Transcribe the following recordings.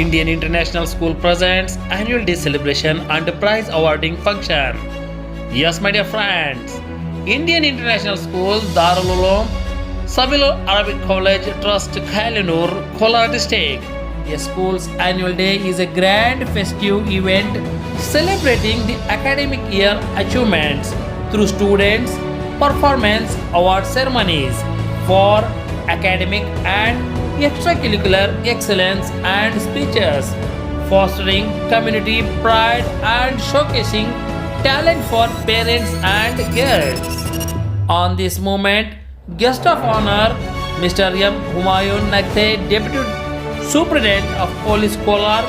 Indian International School presents annual day celebration and prize awarding function. Yes, my dear friends, Indian International School Darul Uloom Sabil Arabic College Trust Khailunur, Kolar district. The school's annual day is a grand festive event celebrating the academic year achievements through students' performance award ceremonies for academic and extracurricular excellence and speeches, fostering community pride and showcasing talent for parents and guests. On this moment, guest of honor Mr. M. Humayun Nakhte, Deputy Superintendent of Police Kolar,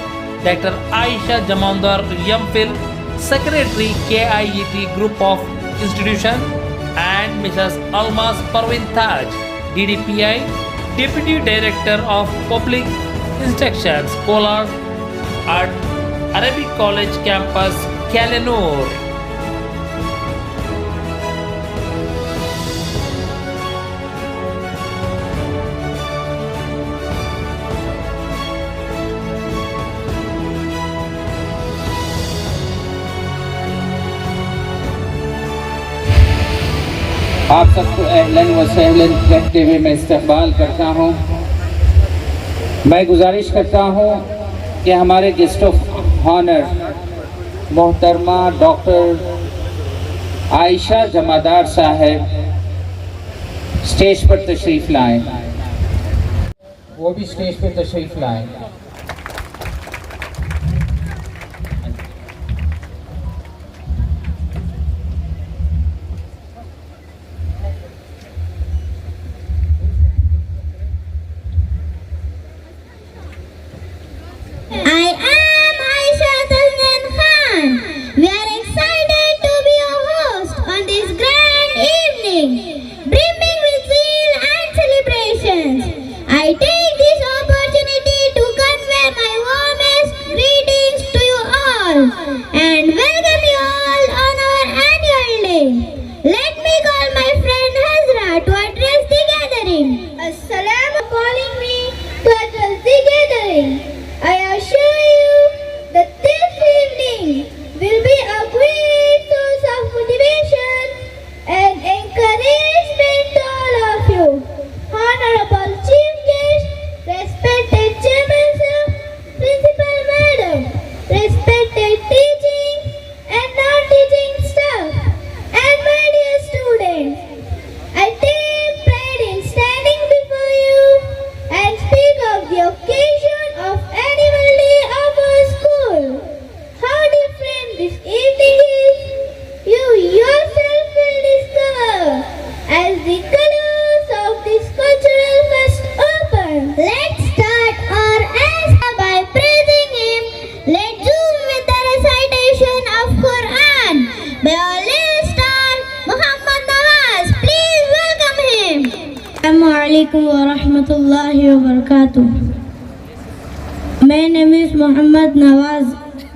Dr. Aisha Jamandar Yamfil, Secretary KIET Group of Institution, and Mrs. Almas Parvin Taj, DDPI, Deputy Director of Public Instructions, Kolar at Arabic College Campus, Kalanur. आप सबको अहलन व सहलन कहते हुए मैं इस्तकबाल करता हूँ। मैं गुजारिश करता हूँ कि हमारे गेस्ट ऑफ ऑनर मोहतरमा डॉक्टर आयशा जमादार साहब स्टेज पर तशरीफ़ लाएं। वो भी स्टेज पर तशरीफ़ लाएं। I am Aisha Tasneem Khan. We are excited to be your host on this grand evening, brimming with zeal and celebrations. I take this opportunity to convey my warmest greetings to you all and welcome you all on our annual day. Let me call my friend Hazra to address the gathering. Assalamu calling me to address the gathering. I assure you that this evening will be a great source of motivation and encouragement to all of you. Honorable Chief Guest, respected Chairman Sir, Principal Madam, respected teaching and non-teaching staff, and my dear students, I take pride in standing before you and speak of the occasion of annual day of our school. How different this evening is, you yourself will discover as the colors of this cultural fest open. Let's start our answer by praising him. Let's zoom with the recitation of Quran by our little star Muhammad Nawaz. Please welcome him. Assalamu alaikum wa rahmatullahi wa barakatuh. My name is Muhammad Nawaz,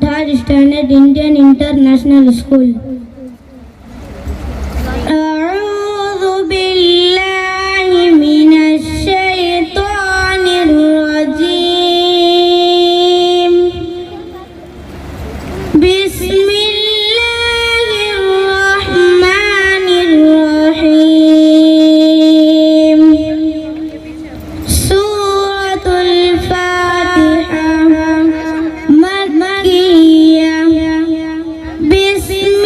3rd Standard Indian International School. أعوذ بالله من الشيطان الرجيم. بسم الله الرحمن الرحيم. سورة الفاتحة مكية. بسم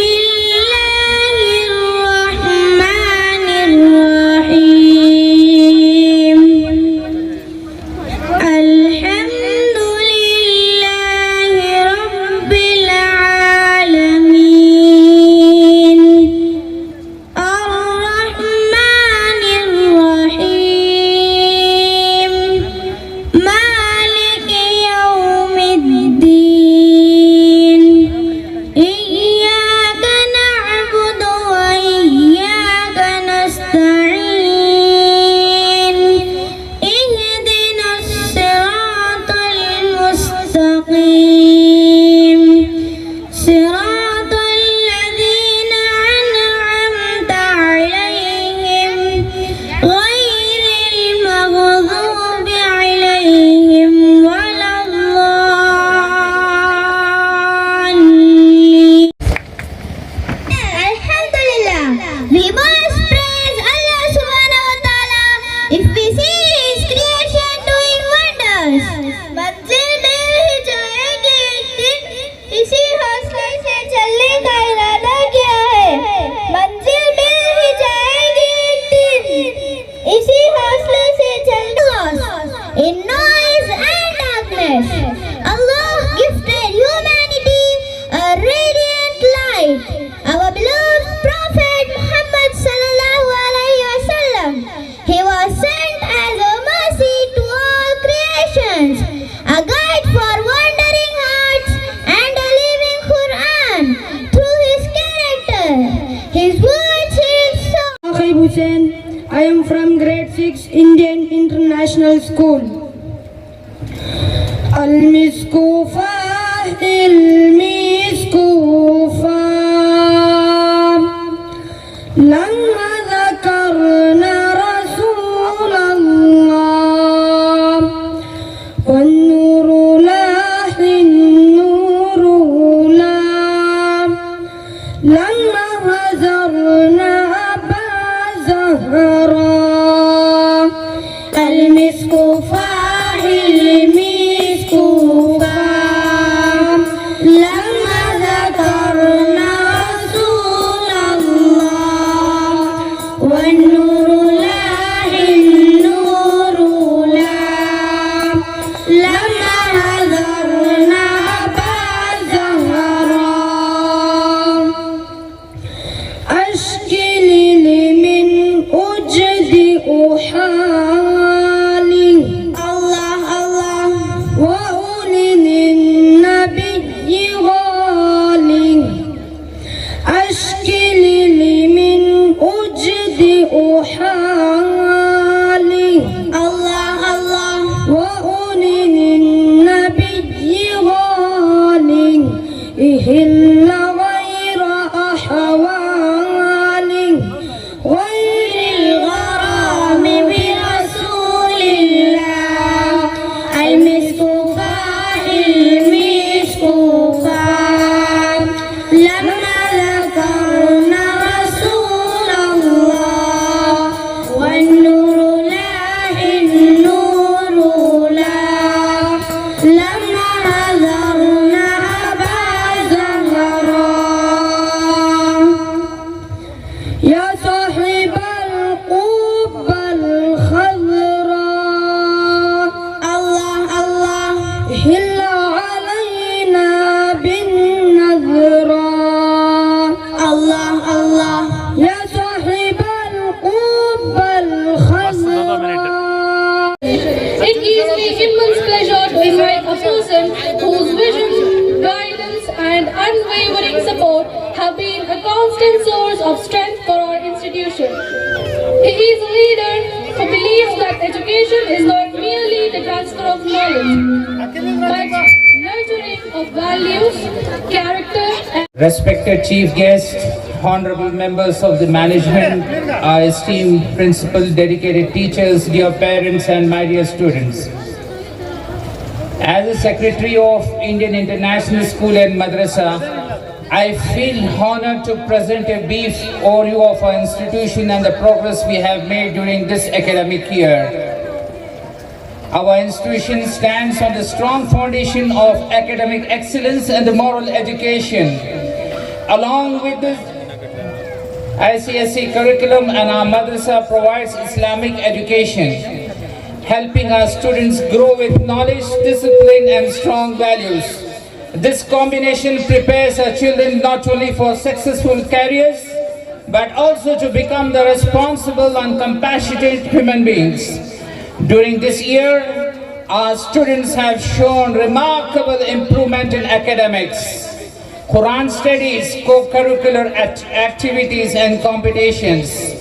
Commandments, a guide for wandering hearts, and a living Quran through his character. His words is so. Akib Hussain. I am from grade 6 Indian International School. المسك فاه المسك فاه لما ذكرنا رسول الله والنور لاح النور لاح لما هزرنا أبا زهرا المسك فاه المسك فاه لما ذكرنا رسول الله والنور لاح النور لاح لما هزرنا أبا زهرا أشكي من أجد أحالي الله الله وأولي النبي غالي أشكي من أجد أحالي الله الله وأولي النبي غالي إهل غير أحوالي غير الغرام برسول الله المسك فاه المسك فاه لما ذكرنا رسول الله والنور لاح النور لاح لما هزرنا أبا زهرا يا صاحب القبة الخضراء الله الله هل علينا بالنذرة الله الله يا صاحب القبة الخضراء It gives me immense pleasure to invite a person whose vision, guidance, and unwavering support have been a constant source of strength for our institution. He is a leader who believes that education is not merely the transfer of knowledge, but nurturing of values, character, and Respected chief guests, honorable members of the management, our esteemed principal, dedicated teachers, dear parents and my dear students. As a secretary of Indian International School and Madrasa, I feel honored to present a brief overview of our institution and the progress we have made during this academic year. Our institution stands on the strong foundation of academic excellence and the moral education. Along with the ICSE curriculum, and our madrasa provides Islamic education, helping our students grow with knowledge, discipline and strong values. This combination prepares our children not only for successful careers, but also to become the responsible and compassionate human beings. During this year, our students have shown remarkable improvement in academics, Quran studies, co-curricular activities and competitions.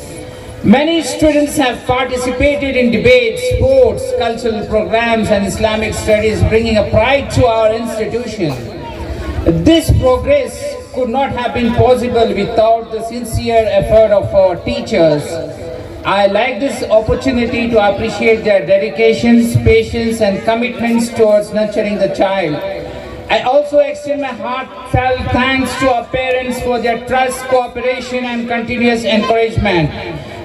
Many students have participated in debates, sports, cultural programs and Islamic studies, bringing a pride to our institution. This progress could not have been possible without the sincere effort of our teachers. I like this opportunity to appreciate their dedications, patience and commitments towards nurturing the child. I also extend my heartfelt thanks to our parents for their trust, cooperation and continuous encouragement.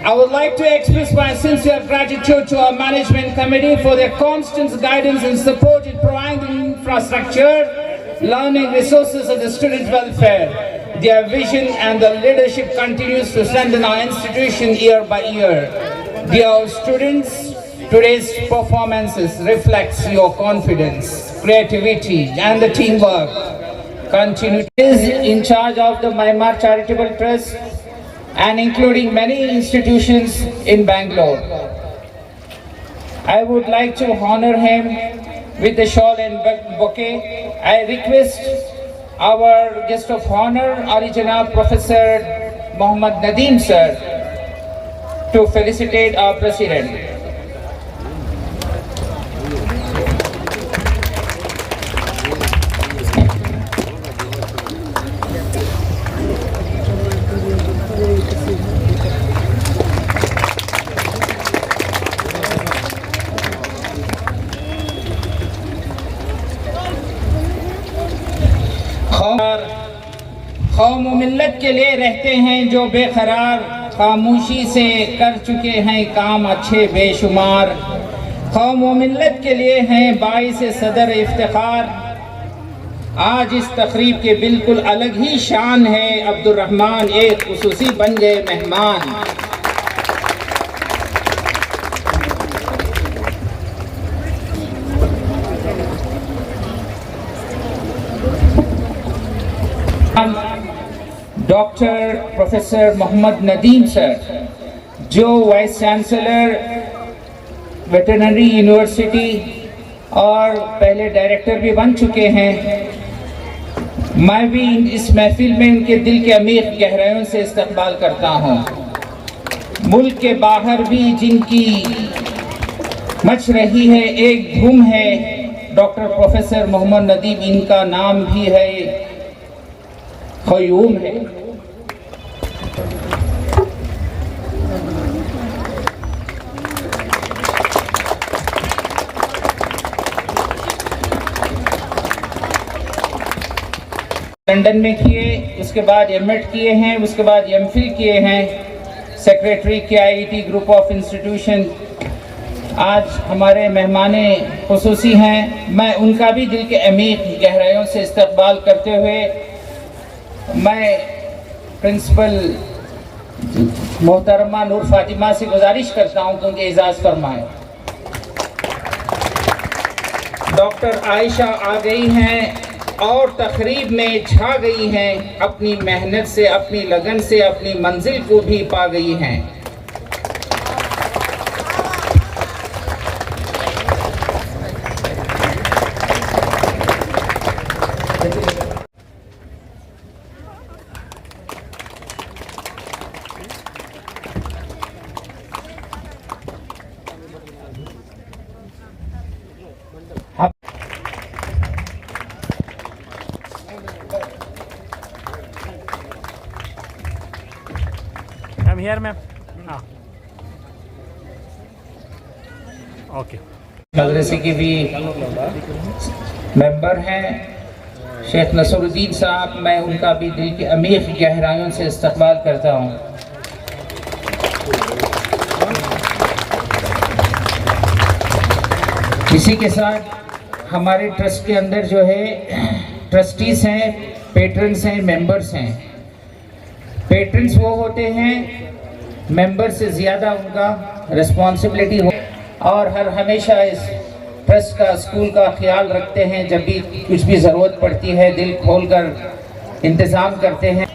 I would like to express my sincere gratitude to our management committee for their constant guidance and support in providing infrastructure, learning resources and the student welfare. Their vision and the leadership continues to strengthen our institution year by year. Dear students, today's performances reflects your confidence, creativity and the teamwork. Continue is in charge of the Myanmar Charitable Trust and including many institutions in Bangalore. I would like to honor him with the shawl and bouquet. I request our guest of honor, Ali Janab Professor Mohammad Nadeem sir, to felicitate our president. कौम व मिल्लत के लिए रहते हैं जो बेकरार, खामोशी से कर चुके हैं काम अच्छे बेशुमार। कौम व मिल्लत के लिए हैं बाइस सदर इफ्तिखार। आज इस तकरीब के बिल्कुल अलग ही शान है, अब्दुल रहमान एक खुसूसी बन गए मेहमान। Doctor professor Mohammad Nadeem sir, जो वाइस चांसलर वेटरनरी यूनिवर्सिटी और पहले डायरेक्टर भी बन चुके हैं, मैं भी इस महफिल में उनके दिल के अमीर गहराइयों से इस्तकबाल करता हूं। मुल्क के बाहर भी जिनकी मच रही है एक धूम है, डॉक्टर प्रोफेसर मोहम्मद नदीम, इनका नाम भी है क़य्यूम है। लंदन में किए, उसके बाद एमएड किए हैं, उसके बाद एमफिल किए हैं, सेक्रेटरी के आईआईटी ग्रुप ऑफ इंस्टीट्यूशन। आज हमारे मेहमाने खुसूसी हैं, मैं उनका भी दिल के अमीर गहराइयों से इस्तकबाल करते हुए मैं प्रिंसिपल मोहतरमा नूर फातिमा से गुजारिश करता हूं कि उनके इजाज़ फरमाएं। डॉक्टर आयशा आ गई हैं और तकरीब में छा गई हैं, अपनी मेहनत से, अपनी लगन से अपनी मंजिल को भी पा गई हैं। I'm here, ma'am. Okay. मदरसे के भी मेंबर हैं शेख नसरुद्दीन साहब, मैं उनका भी दिल के अमीर गहराइयों से इस्तकबाल करता हूँ। इसी के साथ हमारे ट्रस्ट के अंदर जो है ट्रस्टीज हैं, पेट्रन्स हैं, मेंबर्स हैं। पेट्रन्स वो होते हैं, मेंबर से ज़्यादा उनका रिस्पॉन्सिबिलिटी हो और हर हमेशा इस ट्रस्ट का, स्कूल का ख्याल रखते हैं। जब भी कुछ भी ज़रूरत पड़ती है दिल खोल कर इंतज़ाम करते हैं।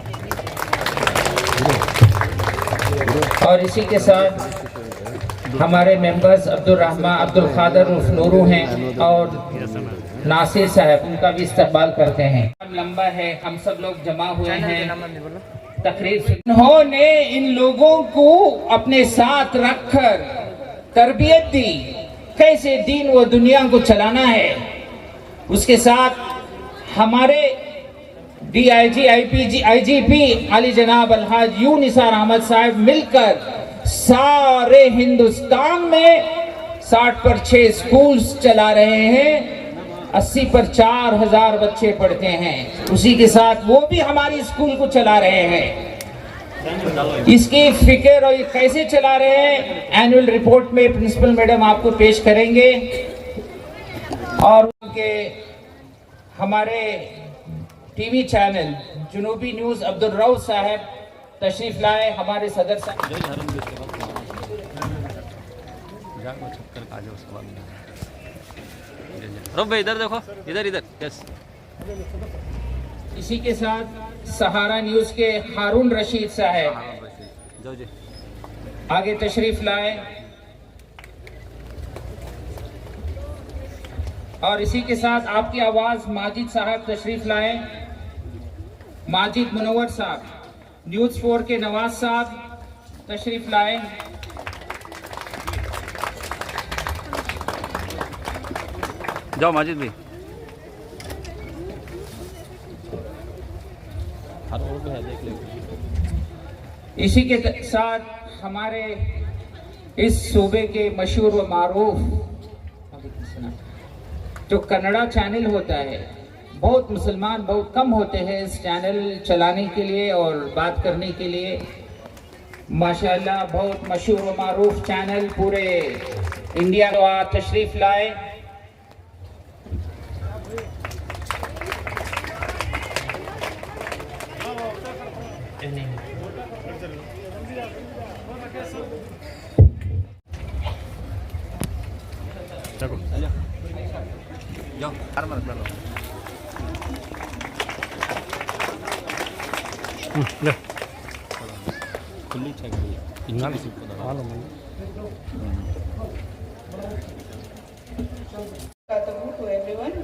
और इसी के साथ हमारे मेंबर्स अब्दुल रहमान, अब्दुल खादर उर्फ नूरू हैं और नासिर साहब, उनका भी इस्तकबाल करते हैं। लंबा है, हम सब लोग जमा हुए हैं तकरीर से। उन्होंने इन लोगों को अपने साथ रखकर तरबियत दी, कैसे दीन व दुनिया को चलाना है। उसके साथ हमारे DIG, IPG, IGP अली जनाब अलहाज यू निसार अहमद साहब मिलकर सारे हिंदुस्तान में 60 पर 6 स्कूल्स चला रहे हैं, 80 पर 4000 बच्चे पढ़ते हैं। उसी के साथ वो भी हमारी स्कूल को चला रहे हैं। इसकी फिक्र और ये कैसे चला रहे हैं एनुअल रिपोर्ट में प्रिंसिपल मैडम आपको पेश करेंगे। और उनके हमारे TV channel Junubi news Abdul Rauf sahab तशरीफ लाए, हमारे सदर साहब। भाई इधर देखो, इधर इधर, यस। इसी के साथ सहारा न्यूज़ के हारून रशीद साहब जाओ जी, आगे तशरीफ लाए। और इसी के साथ आपकी आवाज़ माजिद साहब तशरीफ लाएं। माजिद मुनव्वर साहब, न्यूज़ 4 के नवाज साहब तशरीफ लाएं। जाओ माजिद भाई। इसी के साथ हमारे इस सूबे के मशहूर व मारूफ जो कन्नड़ा चैनल होता है, बहुत मुसलमान बहुत कम होते हैं इस चैनल चलाने के लिए और बात करने के लिए। माशाल्लाह बहुत मशहूर व मारूफ चैनल पूरे इंडिया में तशरीफ लाए। जाओ हर मत कर लो। खुली चेक इन्ना भी सीखो to everyone.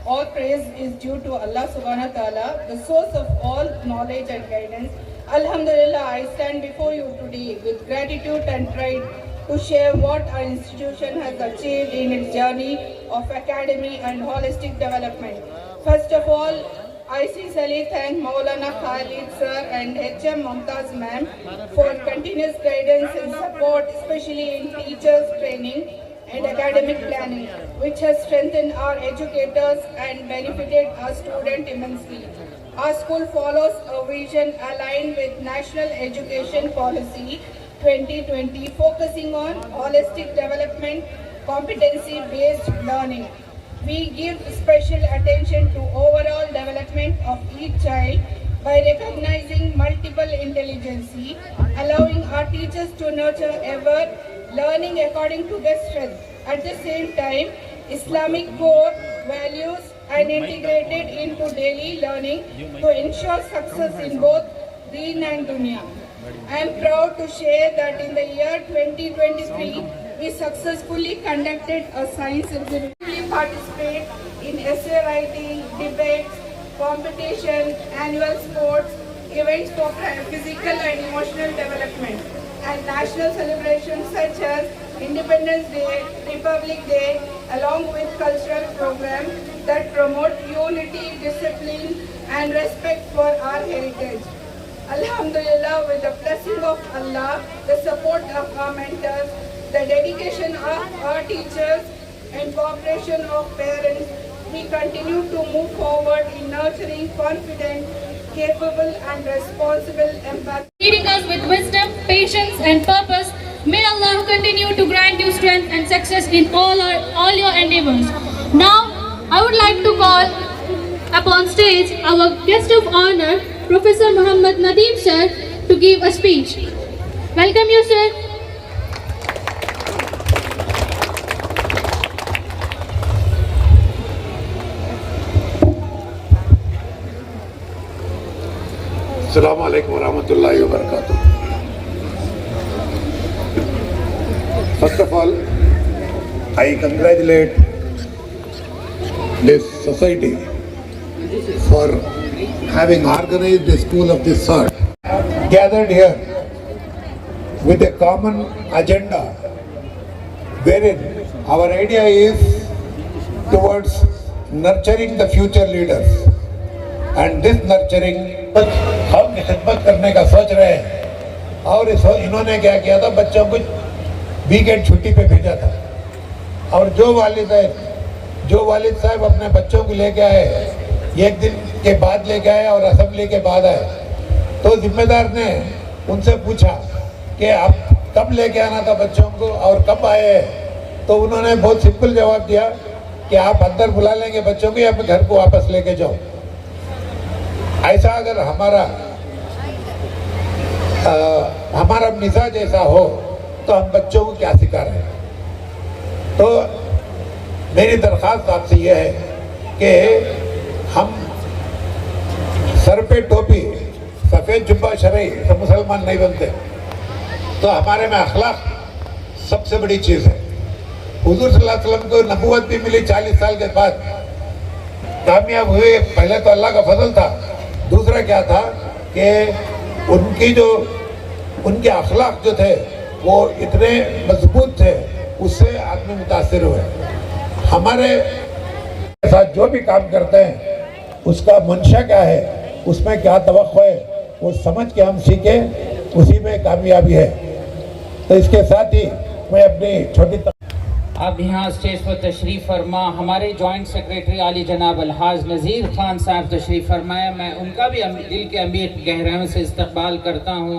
All praise is due to Allah subhanahu wa ta'ala, the source of all knowledge and guidance. Alhamdulillah, I stand before you today with gratitude and pride to share what our institution has achieved in its journey of academy and holistic development. First of all, I sincerely thank Maulana Khalid sir and HM Mumtaz ma'am for continuous guidance and support, especially in teachers training and academic planning, which has strengthened our educators and benefited our students immensely. Our school follows a vision aligned with National Education Policy 2020, focusing on holistic development, competency-based learning. We give special attention to overall development of each child by recognizing multiple intelligence, allowing our teachers to nurture ever learning according to their strength. At the same time, Islamic core values and integrated into daily learning to ensure success in both Deen and Dunya. I am proud to share that in the year 2023, we successfully conducted a science exhibition. We participate in essay writing, debates, competition, annual sports, events for physical and emotional development, and national celebrations such as Independence Day, Republic Day, along with cultural programs that promote unity, discipline, and respect for our heritage. Alhamdulillah, with the blessing of Allah, the support of our mentors, the dedication of our teachers, and cooperation of parents, we continue to move forward in nurturing confident, capable, and responsible empathy. Leading us with wisdom, patience, and purpose. May Allah continue to grant you strength and success in all your endeavors. Now, I would like to call upon stage our guest of honor, Professor Muhammad Nadeem sir, to give a speech. Welcome you, sir. Assalamu alaikum wa rahmatullahi wa barakatuh. First of all, I congratulate this society for having organized a school of this sort, gathered here with a common agenda, wherein our idea is towards nurturing the future leaders, and this nurturing हम खिदमत करने का सोच रहे हैं। और इन्होंने क्या किया था, बच्चों को वीकेंड छुट्टी पे भेजा था, और जो वालिद साहब अपने बच्चों को लेके आए, एक दिन के बाद लेके आए और असेंबली के बाद आए, तो जिम्मेदार ने उनसे पूछा कि आप कब लेके आना था बच्चों को और कब आए, तो उन्होंने बहुत सिंपल जवाब दिया कि आप अंदर बुला लेंगे बच्चों को या अपने घर को वापस लेके जाओ। ऐसा अगर हमारा मिजाज ऐसा हो तो हम बच्चों को क्या सिखा रहे हैं। तो मेरी दरख्वास्त आपसे यह है कि हम सर पे टोपी सफ़ेद जुब्बा शरई तो मुसलमान नहीं बनते, तो हमारे में अखलाक सबसे बड़ी चीज़ है। हुजूर सल्लल्लाहु अलैहि वसल्लम को नबूवत भी मिली 40 साल के बाद, कामयाब हुए। पहले तो अल्लाह का फजल था, दूसरा क्या था कि उनके अखलाक जो थे वो इतने मजबूत थे, उससे आदमी मुतासिर हुए। हमारे साथ जो भी काम करते हैं उसका मंशा क्या है, उसमें क्या तवक्को है, वो समझ के हम सीखे, उसी में कामयाबी है। तो इसके साथ ही मैं अपनी छोटी अब यहाँ स्टेज पर तशरीफ फरमा हमारे जॉइंट सेक्रेटरी आली जनाब अलहाज नज़ीर खान साहब तशरीफ फरमाया। मैं उनका भी दिल के अमीर गहराइयों से इस्तकबाल करता हूँ।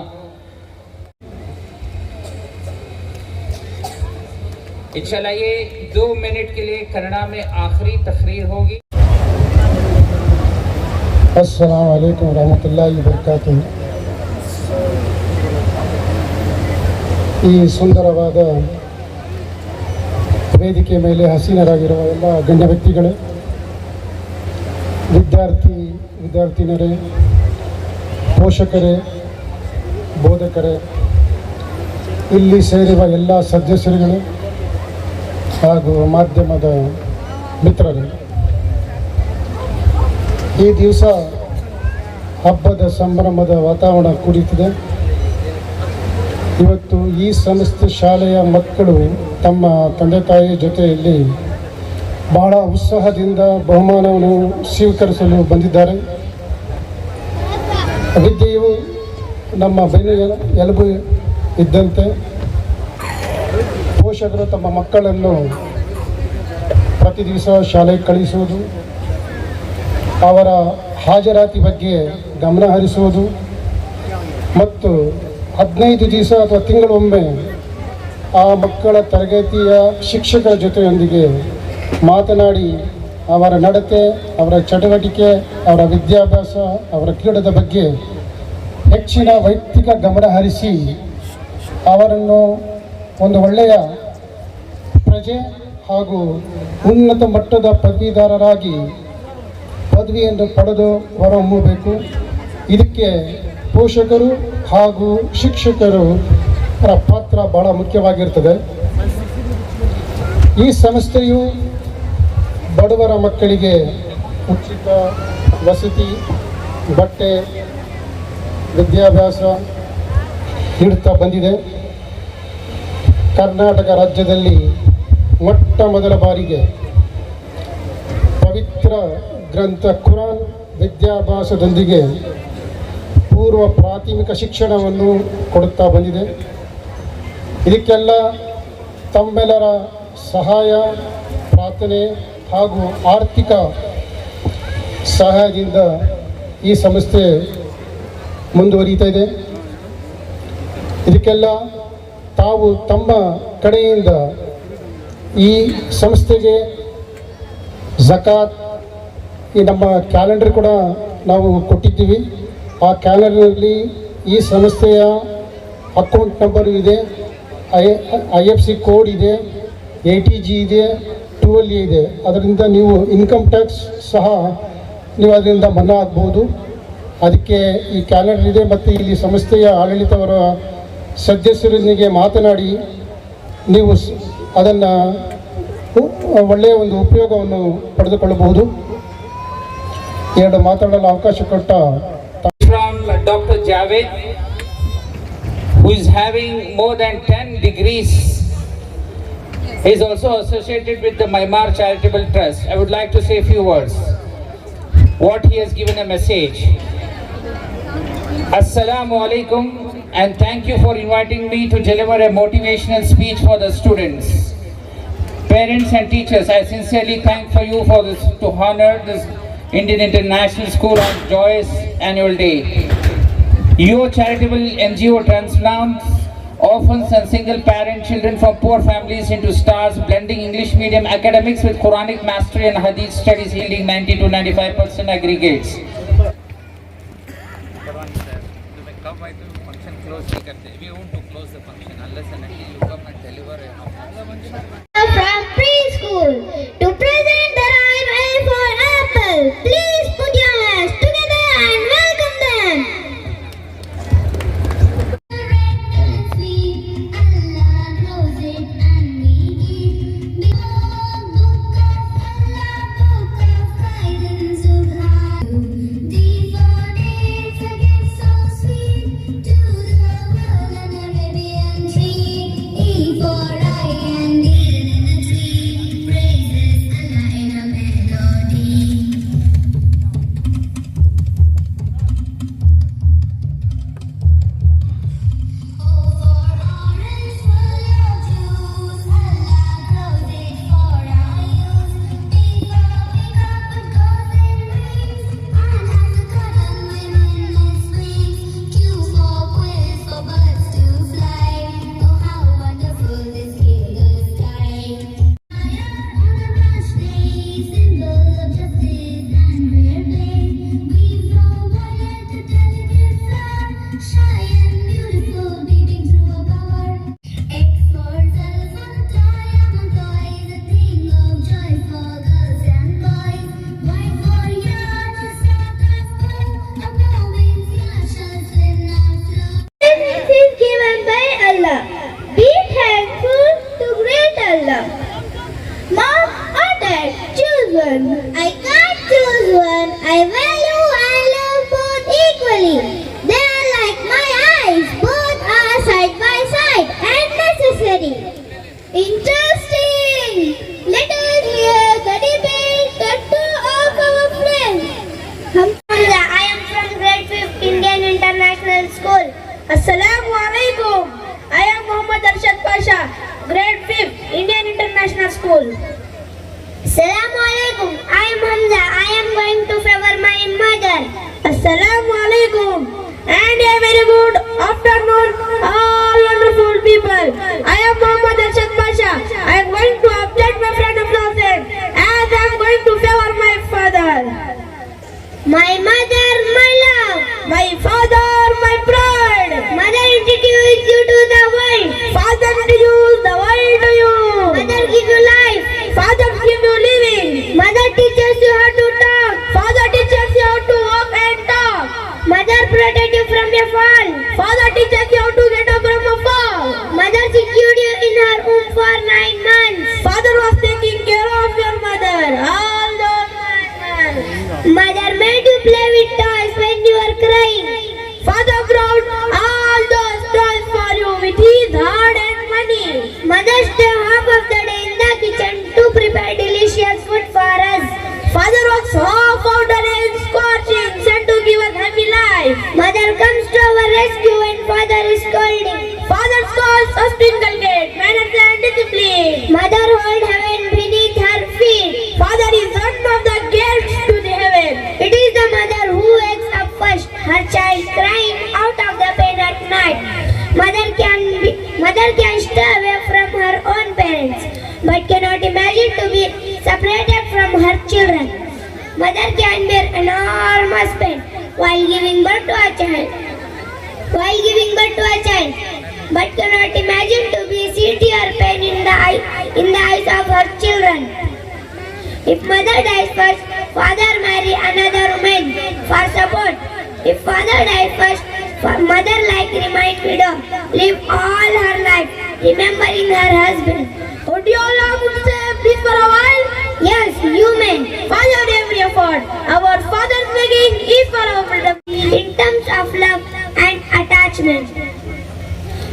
इंशाल्लाह ये 2 मिनट के लिए कन्नड़ा में आखिरी तकरीर होगी। अस्सलामु अलैकुम रहमतुल्लाहि व बरकातुहु। ಈ ಸುಂದರವಾದ ವೇದಿಕೆ ಮೇಲೆ ಹಸೀನರಾಗಿರುವ ಎಲ್ಲ ಗಣ್ಯ ವ್ಯಕ್ತಿಗಳೇ, ವಿದ್ಯಾರ್ಥಿನಿಯರೇ, ಪೋಷಕರೇ, ಬೋಧಕರೇ, ಇಲ್ಲಿ ಸೇರಿರುವ ಎಲ್ಲ ಸದಸ್ಯರುಗಳೇ ಹಾಗೂ ಮಾಧ್ಯಮದ ಮಿತ್ರರೇ, ಈ ದಿವಸ ಹಬ್ಬದ ಸಂಭ್ರಮದ ವಾತಾವರಣ ಕೂಡಿತಿದೆ. ಇವತ್ತು ಈ ಸಂಸ್ಥೆ ಶಾಲೆಯ ಮಕ್ಕಳು ತಮ್ಮ ತಂದೆ ತಾಯಿ ಜೊತೆಯಲ್ಲಿ ಬಹಳ ಉತ್ಸಾಹದಿಂದ ಬಹುಮಾನವನ್ನು ಸ್ವೀಕರಿಸಲು ಬಂದಿದ್ದಾರೆ. ವಿದ್ಯೆಯು ನಮ್ಮ ಬೆನ್ನು ಎಲುಬು ಇದ್ದಂತೆ ಪೋಷಕರು ತಮ್ಮ ಮಕ್ಕಳನ್ನು ಪ್ರತಿ ದಿವಸ ಶಾಲೆಗೆ ಕಳಿಸುವುದು, ಅವರ ಹಾಜರಾತಿ ಬಗ್ಗೆ ಗಮನ ಹರಿಸುವುದು ಮತ್ತು 15 ದಿವಸ ಅಥವಾ ತಿಂಗಳೊಮ್ಮೆ ಆ ಮಕ್ಕಳ ತರಗತಿಯ ಶಿಕ್ಷಕರ ಜೊತೆಯೊಂದಿಗೆ ಮಾತನಾಡಿ ಅವರ ನಡತೆ, ಅವರ ಚಟುವಟಿಕೆ, ಅವರ ವಿದ್ಯಾಭ್ಯಾಸ, ಅವರ ಕ್ರೀಡೆದ ಬಗ್ಗೆ ಹೆಚ್ಚಿನ ವೈಯಕ್ತಿಕ ಗಮನ ಹರಿಸಿ ಅವರನ್ನು ಒಂದು ಒಳ್ಳೆಯ ಪ್ರಜೆ ಹಾಗೂ ಉನ್ನತ ಮಟ್ಟದ ಪದವೀಧರರಾಗಿ ಪದವಿಯನ್ನು ಪಡೆದು ಹೊರಹೊಮ್ಮಬೇಕು. ಇದಕ್ಕೆ ಪೋಷಕರು ಹಾಗೂ ಶಿಕ್ಷಕರು ಪಾತ್ರ ಬಹಳ ಮುಖ್ಯವಾಗಿರ್ತದೆ. ಈ ಸಂಸ್ಥೆಯು ಬಡವರ ಮಕ್ಕಳಿಗೆ ಉಚಿತ ವಸತಿ, ಬಟ್ಟೆ, ವಿದ್ಯಾಭ್ಯಾಸ ನೀಡುತ್ತಾ ಬಂದಿದೆ. ಕರ್ನಾಟಕ ರಾಜ್ಯದಲ್ಲಿ ಮೊಟ್ಟ ಮೊದಲ ಬಾರಿಗೆ ಪವಿತ್ರ ಗ್ರಂಥ ಕುರಾನ್ ವಿದ್ಯಾಭ್ಯಾಸದೊಂದಿಗೆ ಪೂರ್ವ ಪ್ರಾಥಮಿಕ ಶಿಕ್ಷಣವನ್ನು ಕೊಡುತ್ತಾ ಬಂದಿದೆ. ಇದಕ್ಕೆಲ್ಲ ತಮ್ಮೆಲ್ಲರ ಸಹಾಯ, ಪ್ರಾರ್ಥನೆ ಹಾಗೂ ಆರ್ಥಿಕ ಸಹಾಯದಿಂದ ಈ ಸಂಸ್ಥೆ ಮುಂದುವರಿತಾ ಇದೆ. ಇದಕ್ಕೆಲ್ಲ ತಾವು ತಮ್ಮ ಕಡೆಯಿಂದ ಈ ಸಂಸ್ಥೆಗೆ ಝಕಾತ್, ಈ ನಮ್ಮ ಕ್ಯಾಲೆಂಡರ್ ಕೂಡ ನಾವು ಕೊಟ್ಟಿದ್ದೀವಿ. ಆ ಕ್ಯಾಲೆಂಡರ್ನಲ್ಲಿ ಈ ಸಂಸ್ಥೆಯ ಅಕೌಂಟ್ ನಂಬರು ಇದೆ, IFC ಕೋಡ್ ಇದೆ, ATG ಇದೆ, 12A ಇದೆ. ಅದರಿಂದ ನೀವು ಇನ್ಕಮ್ ಟ್ಯಾಕ್ಸ್ ಸಹ ನೀವು ಅದರಿಂದ ಮನ್ನಾ ಆಗ್ಬೋದು. ಅದಕ್ಕೆ ಈ ಕ್ಯಾಲೆಂಡರ್ ಇದೆ. ಮತ್ತು ಇಲ್ಲಿ ಸಂಸ್ಥೆಯ ಆಡಳಿತವರ ಸದಸ್ಯರೊಂದಿಗೆ ಮಾತನಾಡಿ ನೀವು ಅದನ್ನು ಒಳ್ಳೆಯ ಒಂದು ಉಪಯೋಗವನ್ನು ಪಡೆದುಕೊಳ್ಳಬಹುದು. ಎರಡು ಮಾತಾಡಲು ಅವಕಾಶ ಕೊಟ್ಟ From Dr. Javed, who is having more than 10 degrees. He is also associated with the Myanmar Charitable Trust. I would like to say a few words. What he has given a message. Assalamu alaikum, and thank you for inviting me to deliver a motivational speech for the students. Parents and teachers, I sincerely thank for you for this, to honor this Indian International School on joyous annual day. Your charitable NGO transplants orphans and single parent children from poor families into stars, blending English medium academics with Quranic mastery and Hadith studies, yielding 90 to 95% aggregates. From preschool to present the rhyme A for apple. Please put your hands together and welcome them. Allah knows it and we eat. justice and fair play. We forward the delicate flower, shy and beautiful, beating through a power. X for telephone toy, among toys, a thing of joy for girls and boys. Y for yacht, a sort of boat, a moving flashes in our flow. This is given by Allah. Be thankful to great Allah. Mom or Dad, choose one. I can't choose one. I value and love both equally. They are like my eyes. Both are side by side and necessary. Interesting. Let us hear the debate that two of our friends. Hamza, I am from grade 5 Indian International School. Assalamu alaikum. I am Muhammad Arshad Pasha, grade 5 Indian International School. Assalamu alaikum. I am Hamza. I am going to favor my mother. Assalamu alaikum. And a very good afternoon, all wonderful people. I am Muhammad Arshad Pasha. I am going to update my friend of Lawson as I am going to favor my father. My mother, my love. My father, my pride. Mother introduced you to the world. Father introduced the world to you. Mother give you life. Father give you living. Mother teaches you how to talk. Father teaches you how to walk and talk. Mother protect you from a fall. Father teaches you how to get up from a fall. Mother secured you in her womb for 9 months. Father was taking care of your mother all those 9 months. Mother made you play with toys when you were crying. Father brought all those toys for you with his hard earned money. Mother stay half of the day in the kitchen to prepare delicious food for us. Father works half of the day in scorching sun to give us happy life. Mother comes to our rescue when father is scolding. Father scolds us to inculcate manners and discipline. Mother holds heaven beneath her feet. Father is one of the gates to the heaven. It is the mother who wakes up first, her child crying out of the pain at night. Mother can stay away from her own parents, but cannot imagine to be separated from her children. Mother can bear enormous pain while giving birth to a child. But cannot imagine to be see tear pain in the eyes of her children. If mother dies first, father marry another woman for support. If father dies first, mother like remain widow, live all her life remembering her husband. Would you allow me to say please for a while? Yes, you may. Follow every effort. Our father's begging is for our freedom. In terms of love and attachment,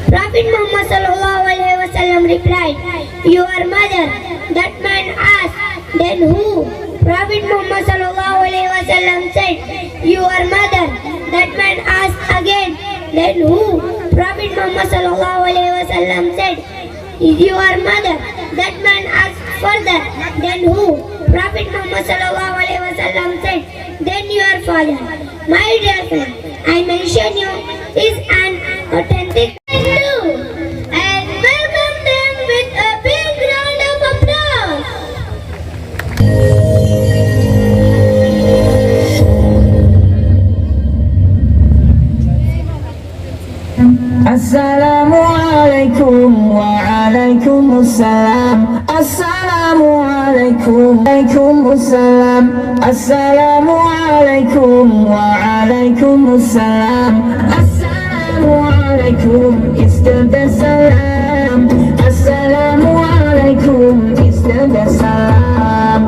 Prophet Muhammad sallallahu alaihi wasallam replied, "Your mother." That man asked, "Then who?" Prophet Muhammad sallallahu alaihi wasallam said, "Your mother." That man asked again, "Then who?" Prophet Muhammad sallallahu alaihi wasallam said, "Your mother." That man asked further, "Then who?" Prophet Muhammad sallallahu alaihi wasallam said, "Then your father." My dear friend, I mention you is an authentic and welcome them with a big round of applause. Assalamu alaikum wa alaikum assalam. Assalamu alaikum assalam. Assalamu alaikum wa alaikum assalam. Assalamu alaikum is the best salam. Assalamu alaikum is the best salam.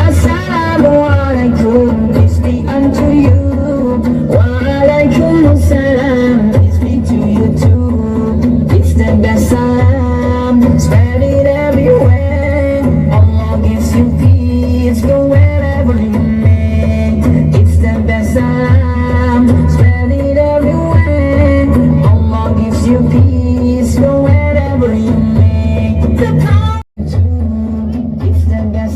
Assalamu alaikum peace be unto you. Wa alaikum assalam peace be to you too. It's the best salam, spread it everywhere. Allah gives you peace, go wherever you may. It's the best salam, spread it everywhere. Allah gives you peace, go wherever you may. It's the best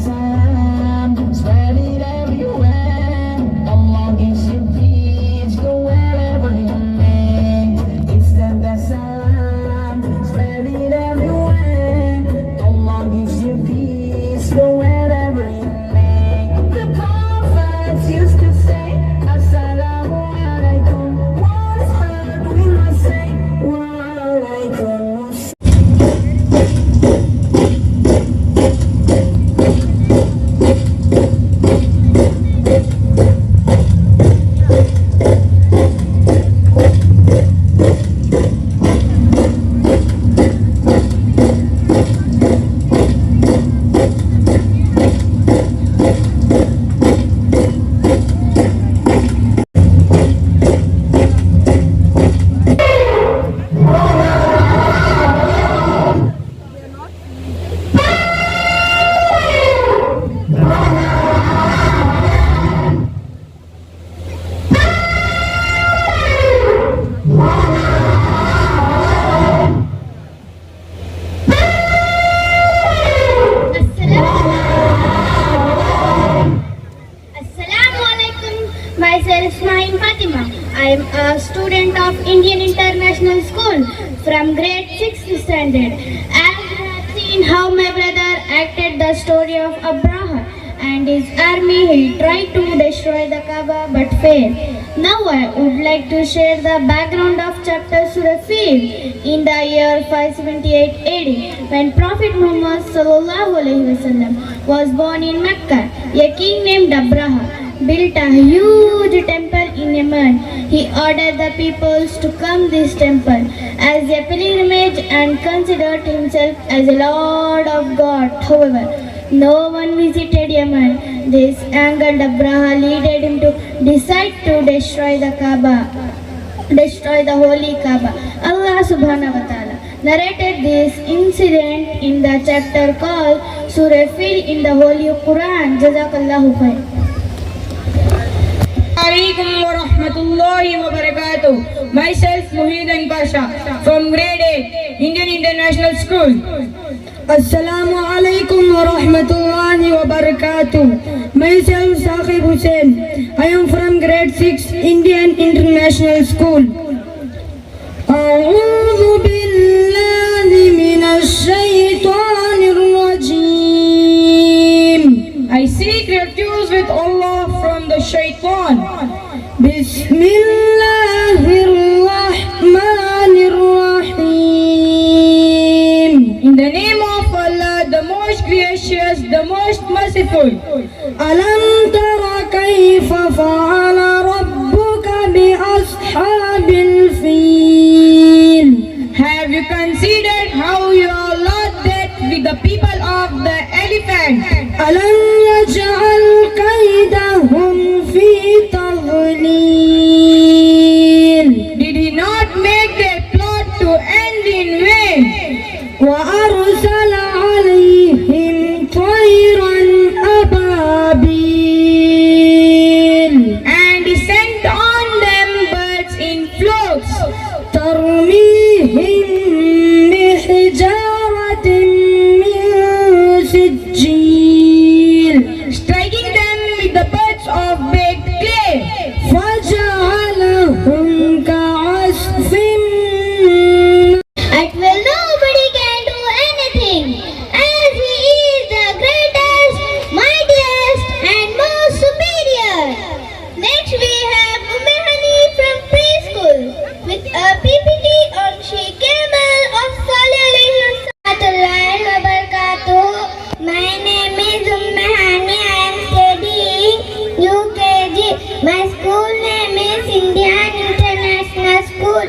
myself Ismail Fatima. I am a student of Indian International School from grade 6th standard. As you have seen how my brother acted the story of Abraham and his army, he tried to destroy the Kaaba but failed. Now I would like to share the background of chapter Surah Fil. In the year 578 AD, when Prophet Muhammad was born in Mecca, a king named Abraham built a huge temple in Yemen. He ordered the peoples to come this temple as a pilgrimage and considered himself as a Lord of God. However, no one visited Yemen. This angered Abraham, leading him to decide to destroy the holy Kaaba. Allah subhanahu wa ta'ala narrated this incident in the chapter called Surah Fil in the Holy Quran. Jazakallahu khair. Alaikum wa rahmatullahi wa barakatuh. Myself Muhyiddin Pasha from grade 8 Indian International School. Assalamu alaikum wa rahmatullahi wa barakatuh. Myself Saqib Hussain. I am from grade 6 Indian International School. A'udhu billahi minash shaitanir rajim. I seek refuge with Allah from the shaitan. Bismillahirrahmanirrahim. In the name of Allah, the most gracious, the most merciful. Alam tara kayfa fa'ala rabbuka bi ashabil fil. Have you considered how your Lord dealt with the people of the elephant? Alam yaj'al kaydahum fi tadlil. Did he not make their plot to end in vain? Wa arsala alayhim tayran ababil. And he sent on them birds in flocks. Tarmihim bihijaratin min sijil. Striking them with the birds of baked clay. Faja'alahum ka'asfin. At will nobody can do anything, as he is the greatest, mightiest, and most superior. Next we have Umehani from preschool with a PPT on She Camel of Salih Alaihi Wabarakatuh. My name is Umehani. I am studying UKG. My school name is Indian International School.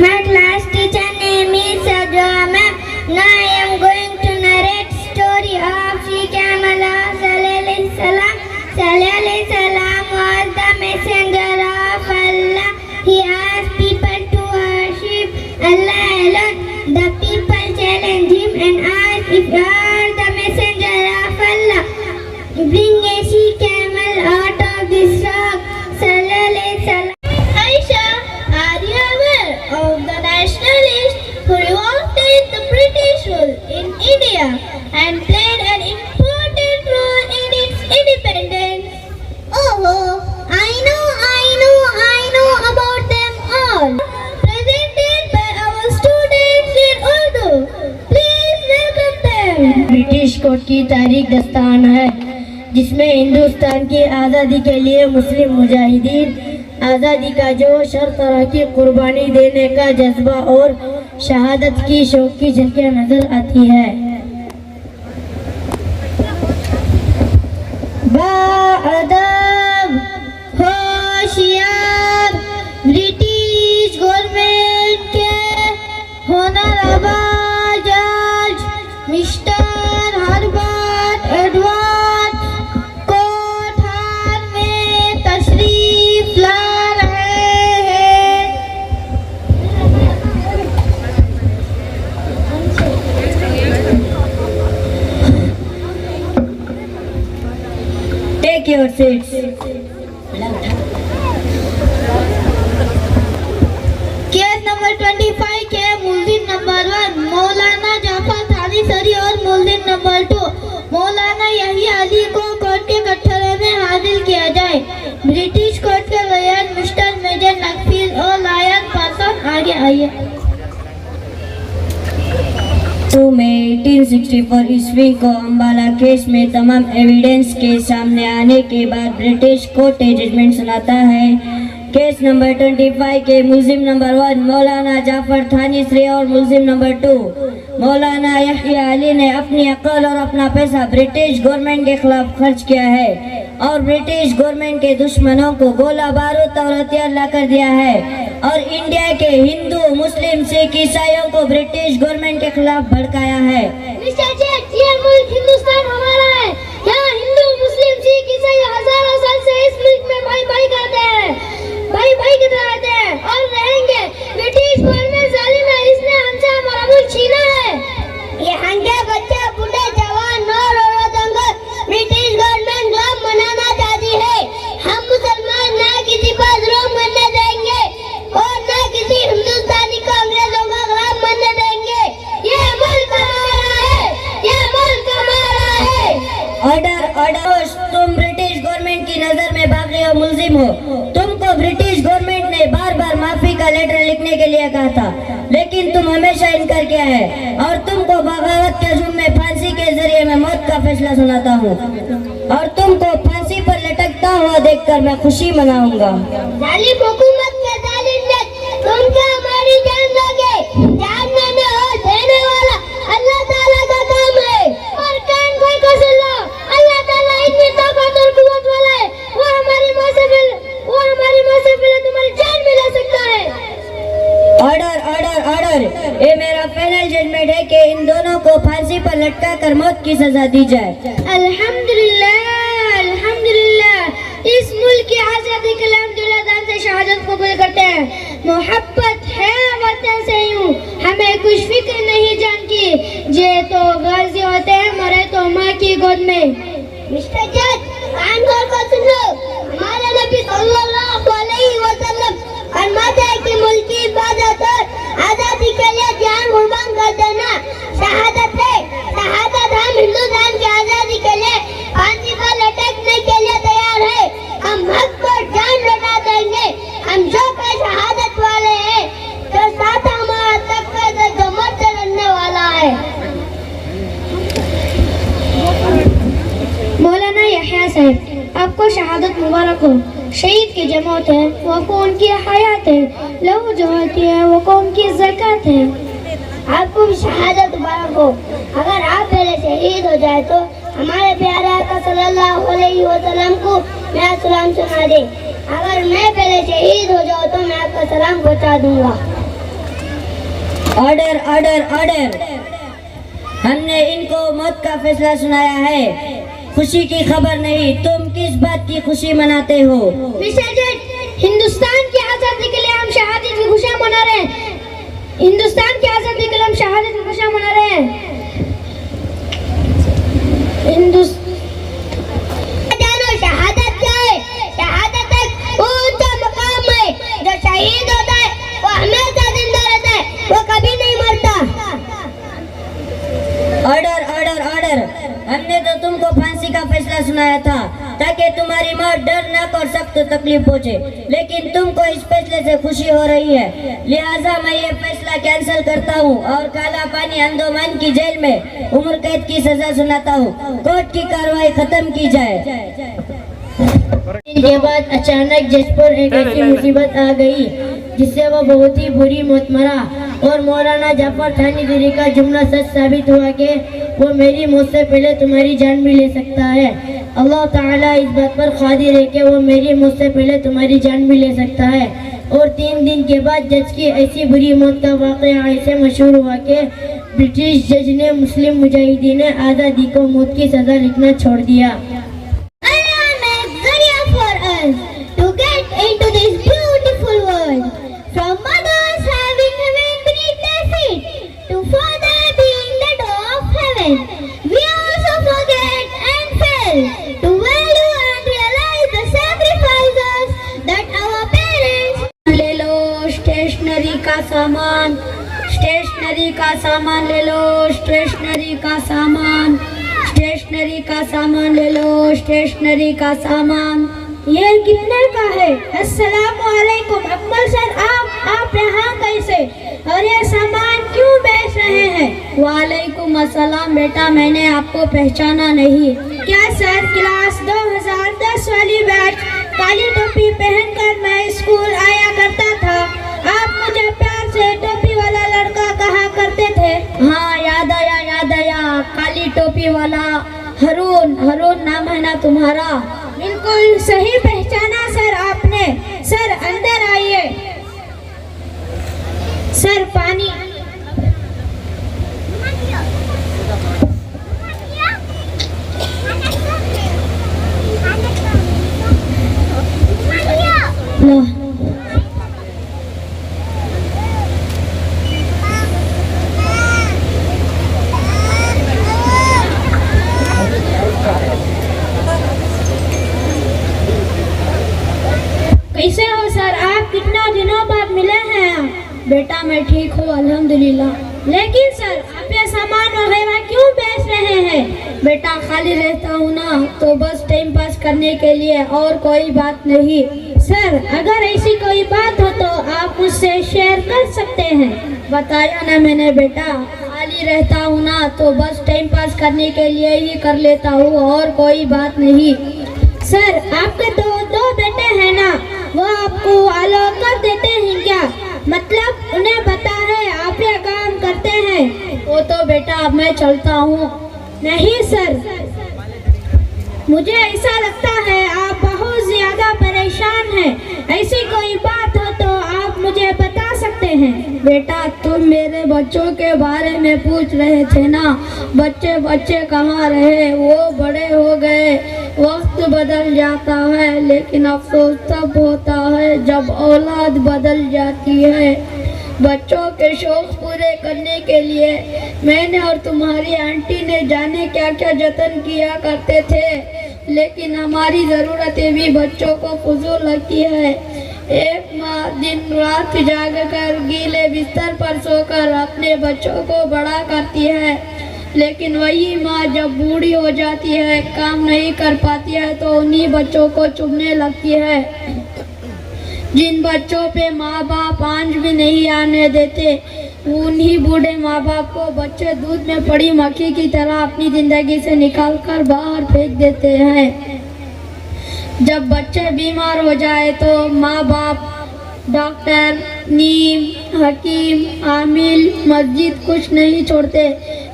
My class teacher name is Sajwa ma'am. Now I am going to narrate story of She Camel of Salih Alaihi Salam. Salih Alaihi Salam was the messenger of Allah. He asked people to worship Allah alone. The people challenged him and asked, if you are the messenger of Allah, bring a she camel out of this rock. Salih Alaihi Salam. Aisha, are you aware of the nationalist who revolted the British rule in India and played an important role in its independence? Oh, I know about them all. Presented by our students in Urdu. Please welcome them. British court की तारीख दस्तान है जिसमें हिंदुस्तान की आज़ादी के लिए मुस्लिम मुजाहिदीन आज़ादी का जोश, हर तरह की कुर्बानी देने का जज्बा और शहादत की शौक की झलकियां नजर आती है। बाअदब, होशियार, ब्रिटिश गवर्नमेंट के होनरेबल जज मिस्टर हर्बर्ट एडवर्ड कोर्ट हाल में तशरीफ ला रहे हैं। Take your seats. Case number 25 के मुल्जिम नंबर 1 मौलाना जाफर थानी सरी और मुल्जिम नंबर 2 मौलाना यही अली को कोर्ट के कटघरे में हाजिर किया जाए। 1964 ईस्वी को अम्बाला केस में तमाम एविडेंस के सामने आने के बाद ब्रिटिश कोर्ट जजमेंट सुनाता है। केस नंबर 25 के मुलजिम नंबर 1 मौलाना जाफर थानीश्री और मुलजिम नंबर 2 मौलाना यहया अली ने अपनी अक्ल और अपना पैसा ब्रिटिश गवर्नमेंट के खिलाफ खर्च किया है और ब्रिटिश गवर्नमेंट के दुश्मनों को गोला बारूद और हथियार ला कर दिया है और इंडिया के हिंदू मुस्लिम सिख ईसाइयों को ब्रिटिश गवर्नमेंट के खिलाफ भड़काया है। मिस्टर जेट, ये मुल्क हिंदुस्तान हमारा है। यहाँ हिंदू मुस्लिम सिख ईसाई हजारों साल से इस मुल्क में भाई भाई करते हैं, भाई भाई की तरह रहते हैं और रहेंगे। ब्रिटिश गवर्नमेंट जालिम है, इसने हमसे हमारा मुल्क छीना है। यहाँ के बच्चे बूढ़े जवान और औरतों को ब्रिटिश गवर्नमेंट गुलाम बनाना चाहती है। हम मुसलमान ना किसी पर जुल्म करने देंगे और ना किसी हिंदुस्तानी को अंग्रेजों का गुलाम बनने देंगे। ये मुल्क हमारा है, ये मुल्क हमारा है। ऑर्डर ऑर्डर, तुम ब्रिटिश गवर्नमेंट की नजर में बागी और मुलजिम हो। तुमको ब्रिटिश गवर्नमेंट ने बार बार माफी का लेटर लिखने के लिए कहा था, लेकिन तुम हमेशा इनकार किया है और तुमको बगावत के जुर्म में फांसी के जरिए मैं मौत का फैसला सुनाता हूँ और तुमको फांसी पर लटकता हुआ देखकर मैं खुशी मनाऊंगा। जालिम हुकूमत के जालिम ने तुम क्या हमारी जान लोगे? जान देने और देने वाला अल्लाह ताला का काम है और कान खोल कर सुन लो, अल्लाह ताला इतनी ताकत और कुव्वत वाला है, वो हमारी मौत से पहले तुम्हारी जान भी ले सकता है। ऑर्डर ऑर्डर ऑर्डर, ये मेरा फाइनल जजमेंट है कि इन दोनों को फांसी पर लटका कर मौत की सजा दी जाए। अल्हम्दुलिल्लाह, अल्हम्दुलिल्लाह। इस मुल्क की आजादी के लिए हम दिलदार से शहादत कबूल करते हैं। मोहब्बत है वतन से यूं, हमें कुछ फिक्र नहीं जान की। जे तो गाजी होते हैं, मरे तो माँ की गोद में। मिस्टर जज, कान खोल कर सुन लो, हमारे नबी सल्लल्लाहु अलैहि वसल्लम फरमाते हैं कि मुल्क की इबादत और आजादी के लिए जान कुर्बान कर देना शहादत है। शहादत हम हिंदुस्तान की आजादी के लिए फांसी पर लटकने के लिए तैयार है। हम हक पर जान लौटा देंगे। हम जो कोई शहादत वाले हैं, तो साथ हमारा तबका जो मरते रहने वाला है। मौलाना यहया साहब, आपको शहादत मुबारक हो। शहीद की जमात है वो कौन की हयात है, लहू जो होती है वो कौन की ज़कात है। आपको भी शहादत मुबारक हो। अगर आप पहले शहीद हो जाए तो हमारे प्यारे आका सल्लल्लाहु अलैहि वसल्लम को मेरा सलाम सुना दे। अगर मैं पहले शहीद हो जाऊँ तो मैं आपका सलाम पहुँचा दूंगा। ऑर्डर ऑर्डर ऑर्डर, हमने इनको मौत का फैसला सुनाया है, खुशी की खबर नहीं। तुम किस बात की खुशी मनाते हो? मिस्टर जज, हिंदुस्तान की आजादी के लिए हम शहादत की खुशियाँ मना रहे हैं। हिंदुस्तान की आजादी के लिए हम शहादत की खुशियाँ मना रहे हैं। जानो शहादत क्या है? शहादत एक ऊंचा मकाम है। जो शहीद होता है वो हमेशा जिंदा रहता है, वो कभी नहीं मरता। ऑर्डर ऑर्डर ऑर्डर, हमने तो तुमको फांसी का फैसला सुनाया था ताकि तुम्हारी मौत डरनाक और सख्त तकलीफ पहुंचे, लेकिन तुमको इस फैसले से खुशी हो रही है, लिहाजा मैं ये फैसला कैंसिल करता हूँ और काला पानी अंडमान की जेल में उम्र कैद की सजा सुनाता हूँ। कोर्ट की कार्रवाई खत्म की जाए। इनके बाद अचानक जज पर एक ऐसी मुसीबत आ गई जिससे वो बहुत ही बुरी मौत मरा और मौलाना जाफर थानीश्री का जुमला सच साबित हुआ कि वो मेरी मौत से पहले तुम्हारी जान भी ले सकता है। अल्लाह ताला इस बात पर कादिर है कि वो मेरी मौत से पहले तुम्हारी जान भी ले सकता है। और 3 दिन के बाद जज की ऐसी बुरी मौत का वाक़या ऐसे मशहूर हुआ कि ब्रिटिश जज ने मुस्लिम मुजाहिदीन आज़ादी को मौत की सज़ा लिखना छोड़ दिया। To get into this beautiful world, from mothers having heaven beneath their feet to father being the door of heaven, we also forget and fail to value and realize the sacrifices that our parents. ले लो stationery का सामान, stationery का सामान ले लो, stationery का सामान, stationery का सामान ले लो, स्टेशनरी का सामान। ये कितने का है? अस्सलाम वालेकुम अकमल सर, आप यहाँ कैसे? और ये सामान क्यों बेच रहे हैं? वालेकुम अस्सलाम बेटा, मैंने आपको पहचाना नहीं। क्या सर, क्लास 2010 वाली बैच काली टोपी पहनकर मैं स्कूल आया करता था। आप मुझे प्यार से टोपी वाला लड़का कहा करते थे। हाँ, याद आया, काली टोपी वाला हरून नाम है ना तुम्हारा? बिल्कुल सही पहचाना सर आपने। सर अंदर आइए। सर पानी। लो। कैसे हो सर आप? कितना दिनों बाद मिले हैं। बेटा मैं ठीक हूँ अल्हम्दुलिल्लाह। लेकिन सर आप ये सामान वगैरह क्यों बेच रहे हैं? बेटा खाली रहता हूँ ना, तो बस टाइम पास करने के लिए, और कोई बात नहीं। सर अगर ऐसी कोई बात हो तो आप मुझसे शेयर कर सकते हैं। बताया ना मैंने बेटा, खाली रहता हूँ ना, तो बस टाइम पास करने के लिए ही कर लेता हूँ, और कोई बात नहीं। सर आपके दो बेटे हैं ना, वो आपको अलाउ कर देते हैं क्या? मतलब उन्हें पता है आप ये काम करते हैं? वो तो बेटा अब मैं चलता हूँ। नहीं सर, मुझे ऐसा लगता है आप बहुत ज्यादा परेशान हैं। ऐसी कोई बात हो तो आप मुझे बता सकते हैं। बेटा तुम मेरे बच्चों के बारे में पूछ रहे थे ना, बच्चे कहाँ रहे? वो बड़े हो गए, वक्त बदल जाता है, लेकिन अफसोस तब होता है जब औलाद बदल जाती है। बच्चों के शौक पूरे करने के लिए मैंने और तुम्हारी आंटी ने जाने क्या क्या जतन किया करते थे, लेकिन हमारी ज़रूरतें भी बच्चों को फजूल लगती है। एक माँ दिन रात जागकर गीले बिस्तर पर सोकर अपने बच्चों को बड़ा करती है, लेकिन वही माँ जब बूढ़ी हो जाती है, काम नहीं कर पाती है, तो उन्हीं बच्चों को चुभने लगती है। जिन बच्चों पे माँ बाप आंच भी नहीं आने देते, उन्हीं बूढ़े माँ बाप को बच्चे दूध में पड़ी मक्खी की तरह अपनी जिंदगी से निकालकर बाहर फेंक देते हैं। जब बच्चे बीमार हो जाए तो माँ बाप डॉक्टर, नीम, हकीम, आमिल, मस्जिद कुछ नहीं छोड़ते,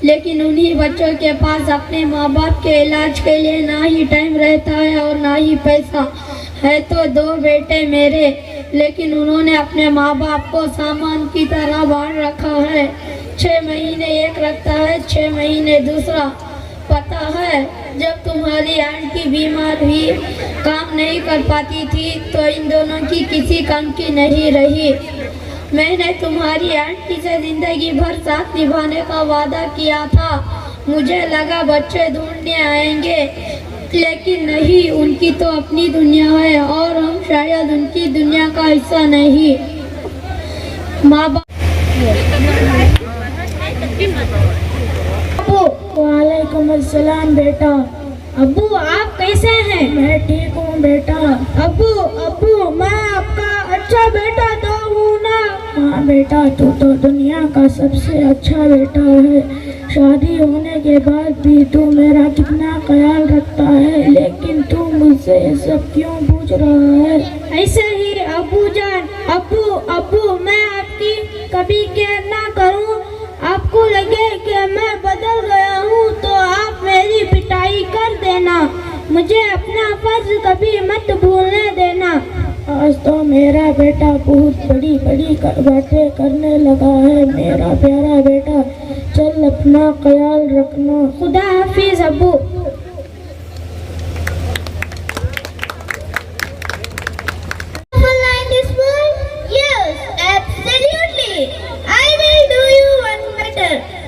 लेकिन उन्हीं बच्चों के पास अपने माँ बाप के इलाज के लिए ना ही टाइम रहता है और ना ही पैसा है। तो दो बेटे मेरे, लेकिन उन्होंने अपने माँ बाप को सामान की तरह बांध रखा है। 6 महीने एक रखता है, 6 महीने दूसरा। पता है जब तुम्हारी आंटी बीमार हुई, काम नहीं कर पाती थी, तो इन दोनों की किसी काम की नहीं रही। मैंने तुम्हारी आंटी से जिंदगी भर साथ निभाने का वादा किया था। मुझे लगा बच्चे ढूंढने आएंगे, लेकिन नहीं, उनकी तो अपनी दुनिया है और हम शायद उनकी दुनिया का हिस्सा नहीं। माँ बाप। वालेकुम अस्सलाम बेटा। अब्बू आप कैसे हैं? मैं ठीक हूँ बेटा। अब्बू मैं आपका अच्छा बेटा तो हूँ ना? हाँ बेटा, तू तो दुनिया का सबसे अच्छा बेटा है। शादी होने के बाद भी तू मेरा कितना ख्याल रखता है, लेकिन तू मुझसे ये सब क्यों पूछ रहा है? ऐसे ही अब्बू जान। अब्बू मैं आपकी कभी केयर ना करूं, आपको लगे कि मैं बदल गया हूं, तो आप मेरी पिटाई कर देना। मुझे अपना फर्ज कभी मत भूलने देना। आज तो मेरा बेटा बहुत बड़ी बातें करने लगा है। मेरा प्यारा बेटा, चल अपना ख्याल रखना। खुदा हाफिज अब्बू।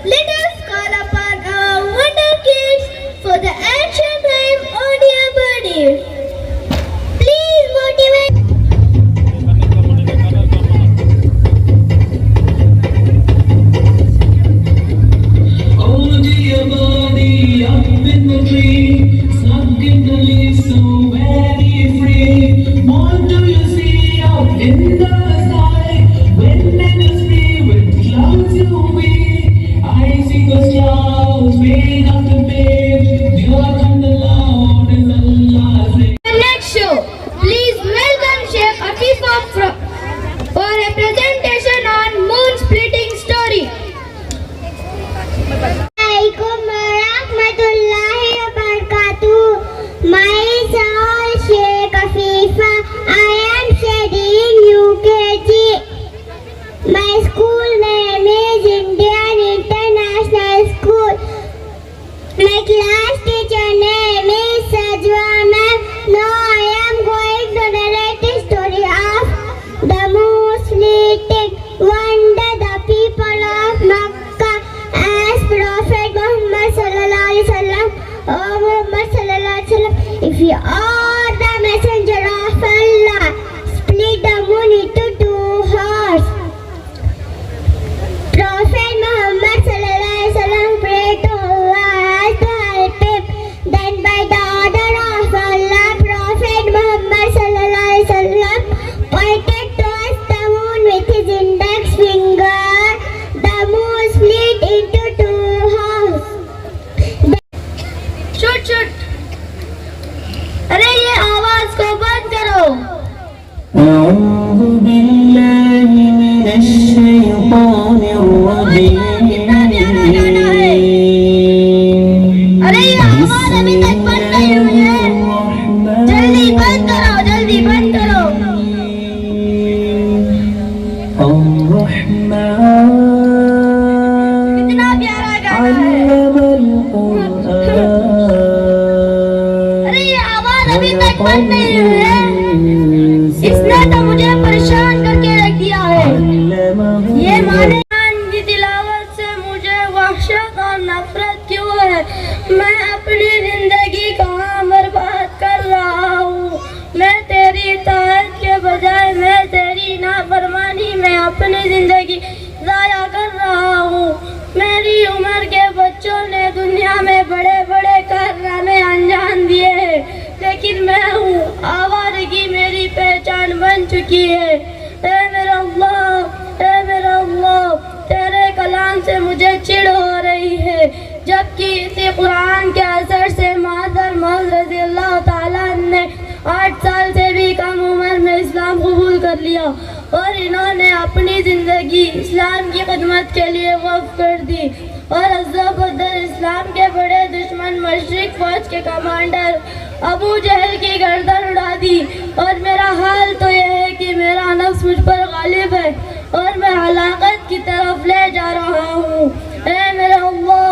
Let us call upon our wonder kids for the action time audio body. Please motivate. Oh dear body up in the tree, snug in the leaves, so very free. What do you see up in the sky? When it is free with into two horses. Prophet Muhammad sallallahu alaihi wasallam prayed to Allah to help him. Then by the order of Allah, Prophet Muhammad sallallahu alaihi wasallam pointed towards the moon with his index finger. The moon split into two halves. Shoot, shoot. अरे ये आवाज को बंद करो. أعوذ بالله من الشيطان الرجيم अरे ये आवाज अभी तक बंद नहीं हुई है. जल्दी बंद करो, जल्दी बंद करो. الرحمن कितना प्यारा गाना है. علم القرآن अरे ये आवाज अभी तक बंद नहीं हुई है. इसने तो मुझे परेशान करके रख दिया है. ये माने की तिलावत से मुझे वहशत और नफरत क्यों है? मैं अपनी जिंदगी कहाँ बर्बाद कर रहा हूँ? मैं तेरी इताअत के बजाय मैं तेरी नाफरमानी में अपनी जिंदगी ज़ाया कर रहा हूँ. मेरी उम्र के बच्चों ने दुनिया में बड़े बड़े कारनामे अंजाम दिए हैं, लेकिन मैं हूँ आवारगी मेरी पहचान बन चुकी है. ए मेरा अल्लाह, तेरे कलाम से मुझे चिढ़ हो रही है, जबकि इसी कुरान के असर से मादर मौद रज़ी अल्लाह ताला ने 8 साल से भी कम उम्र में इस्लाम कबूल कर लिया और इन्होंने अपनी ज़िंदगी इस्लाम की खिदमत के लिए वक्फ कर दी और अज़्ज़ब बदर इस्लाम के बड़े दुश्मन मशरिक फौज के कमांडर अबू जहल की गर्दन उड़ा दी. और मेरा हाल तो यह है कि मेरा नफ्स मुझ पर गालिब है और मैं हलाकत की तरफ ले जा रहा हूँ. ए मेरा अल्लाह.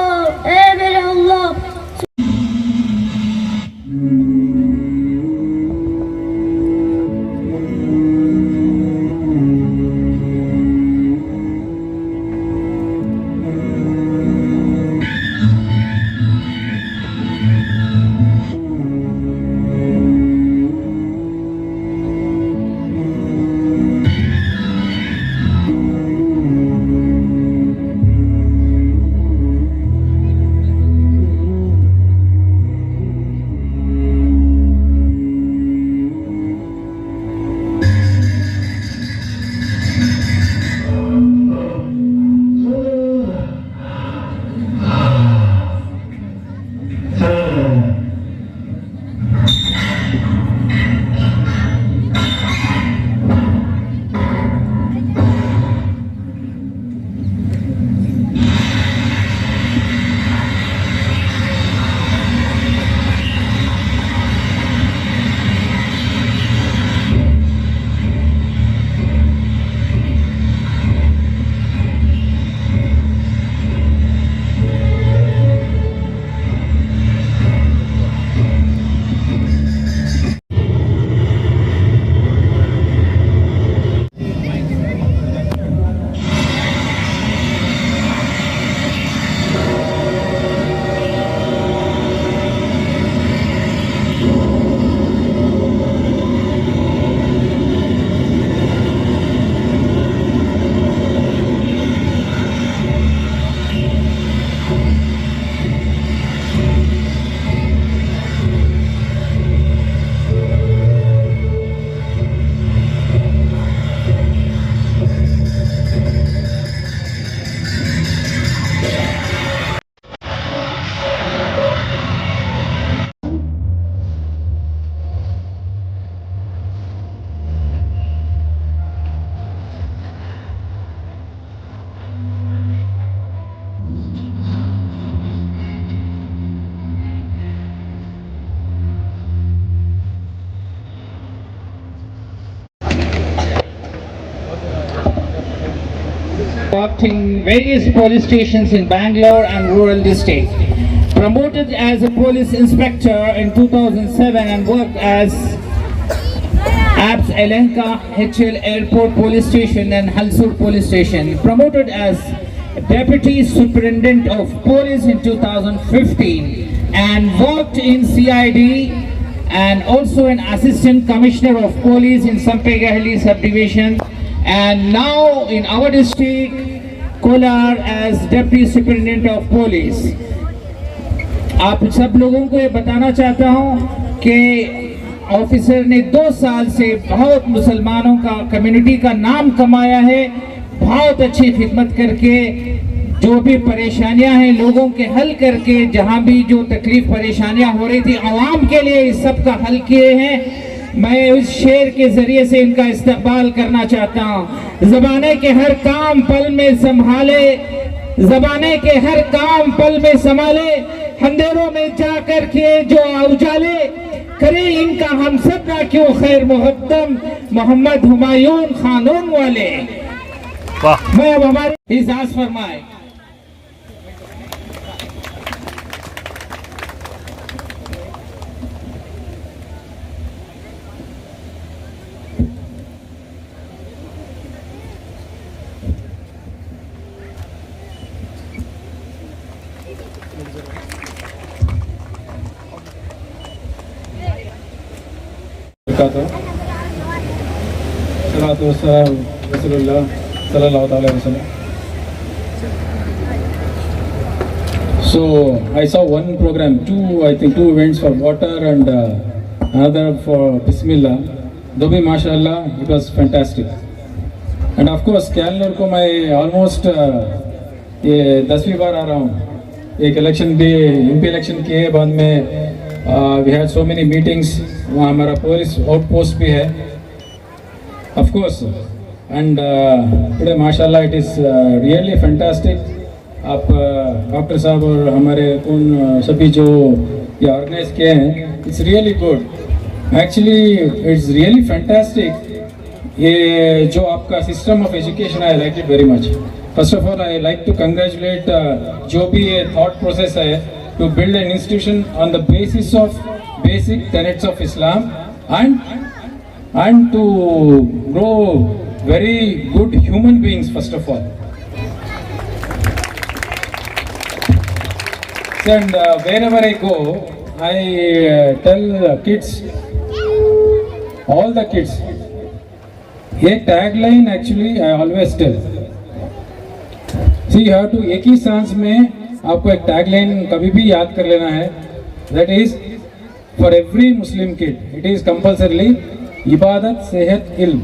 worked in various police stations in Bangalore and rural districts. Promoted as a police inspector in 2007 and worked as ABS Elenka HL Airport Police Station and Halsur Police Station. Promoted as Deputy Superintendent of Police in 2015 and worked in CID and also an assistant commissioner of police in Sampegahli subdivision, and now in our district Kolar as deputy superintendent of police. आप सब लोगों को ये बताना चाहता हूँ कि officer ने 2 साल से बहुत मुसलमानों का कम्युनिटी का नाम कमाया है, बहुत अच्छी खिदमत करके जो भी परेशानियां हैं लोगों के हल करके, जहां भी जो तकलीफ परेशानियां हो रही थी आवाम के लिए इस सब का हल किए हैं। मैं उस शेर के जरिए से इनका इस्तकबाल करना चाहता हूँ। ज़बाने के हर काम पल में संभाले, ज़बाने के हर काम पल में संभाले, अंधेरों में जाकर के जो उजाले करे, इनका हम सब ना क्यों खैर मुकद्दम मोहम्मद हुमायूं खानून वाले। मैं अब हमारे इजाज़ फरमाए। So I saw one program, two events for water and another for Bismillah. Though bhi mashallah, it was fantastic. And of course, Kalnur ko मैं almost ये 10वीं बार आ रहा हूँ। एक इलेक्शन भी MP इलेक्शन किए बाद में we had so many meetings. वहाँ हमारा पुलिस आउटपोस्ट भी है of course, and today mashallah it is really fantastic. आप डॉक्टर साहब और हमारे उन सभी जो ये ऑर्गेनाइज किए हैं, it's really good. Actually it's really fantastic. ये जो आपका system of education I like it very much. First of all I like to congratulate जो भी ये thought process है to build an institution on the basis of basic tenets of Islam and to grow very good human beings first of all. And wherever I go, I tell kids, all the kids, a tagline actually I always tell. See, you have to एक ही सांस में आपको एक tagline कभी भी याद कर लेना है. That is for every Muslim kid. It is compulsorily इबादत, सेहत, इल्म.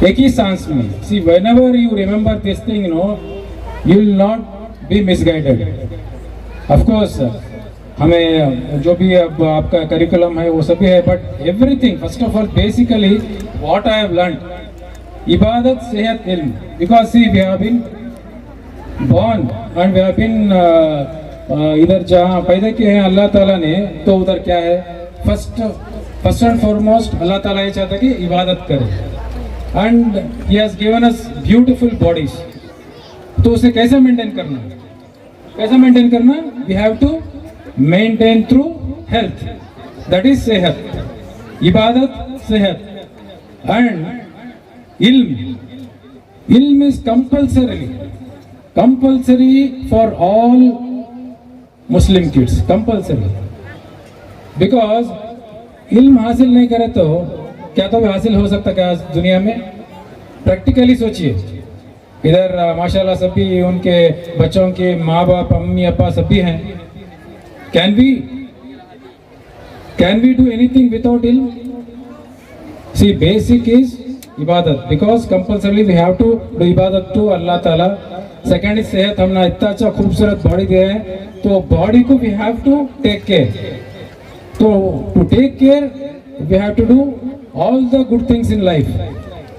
एक ही सांस में. See, whenever you remember this thing, you know, you will not be misguided. Of course, हमें जो भी अब आपका करिकुलम है वो सभी है, but everything first of all basically what I have learned, इबादत, सेहत, इल्म. Because see, we have been born and we have been इधर जहाँ पैदा किए हैं अल्लाह ताला ने, तो उधर क्या है, फर्स्ट एंड फॉरमोस्ट अल्लाह ताला ये चाहता है कि इबादत करें. And he has given us beautiful bodies. तो उसे कैसे मेंटेन करना, कैसे मेंटेन करना? We have to maintain through health, that is सेहत, इबादत, सेहत. एंड इल्म is compulsory for all Muslim kids, compulsory. Because इल्म हासिल नहीं करे तो क्या तो भी हासिल हो सकता क्या दुनिया में? प्रैक्टिकली सोचिए, इधर माशाल्लाह सभी उनके बच्चों के माँ बाप, अम्मी अब्बा सभी हैं. Can we do anything without इल्म? सी, बेसिक इज इबादत, because compulsorily we have to do इबादत टू अल्लाह ताला. सेकेंड इज सेहत, हमने इतना अच्छा खूबसूरत बॉडी दिया है, तो बॉडी को we have to take care. तो to take care we have to do all the good things in life,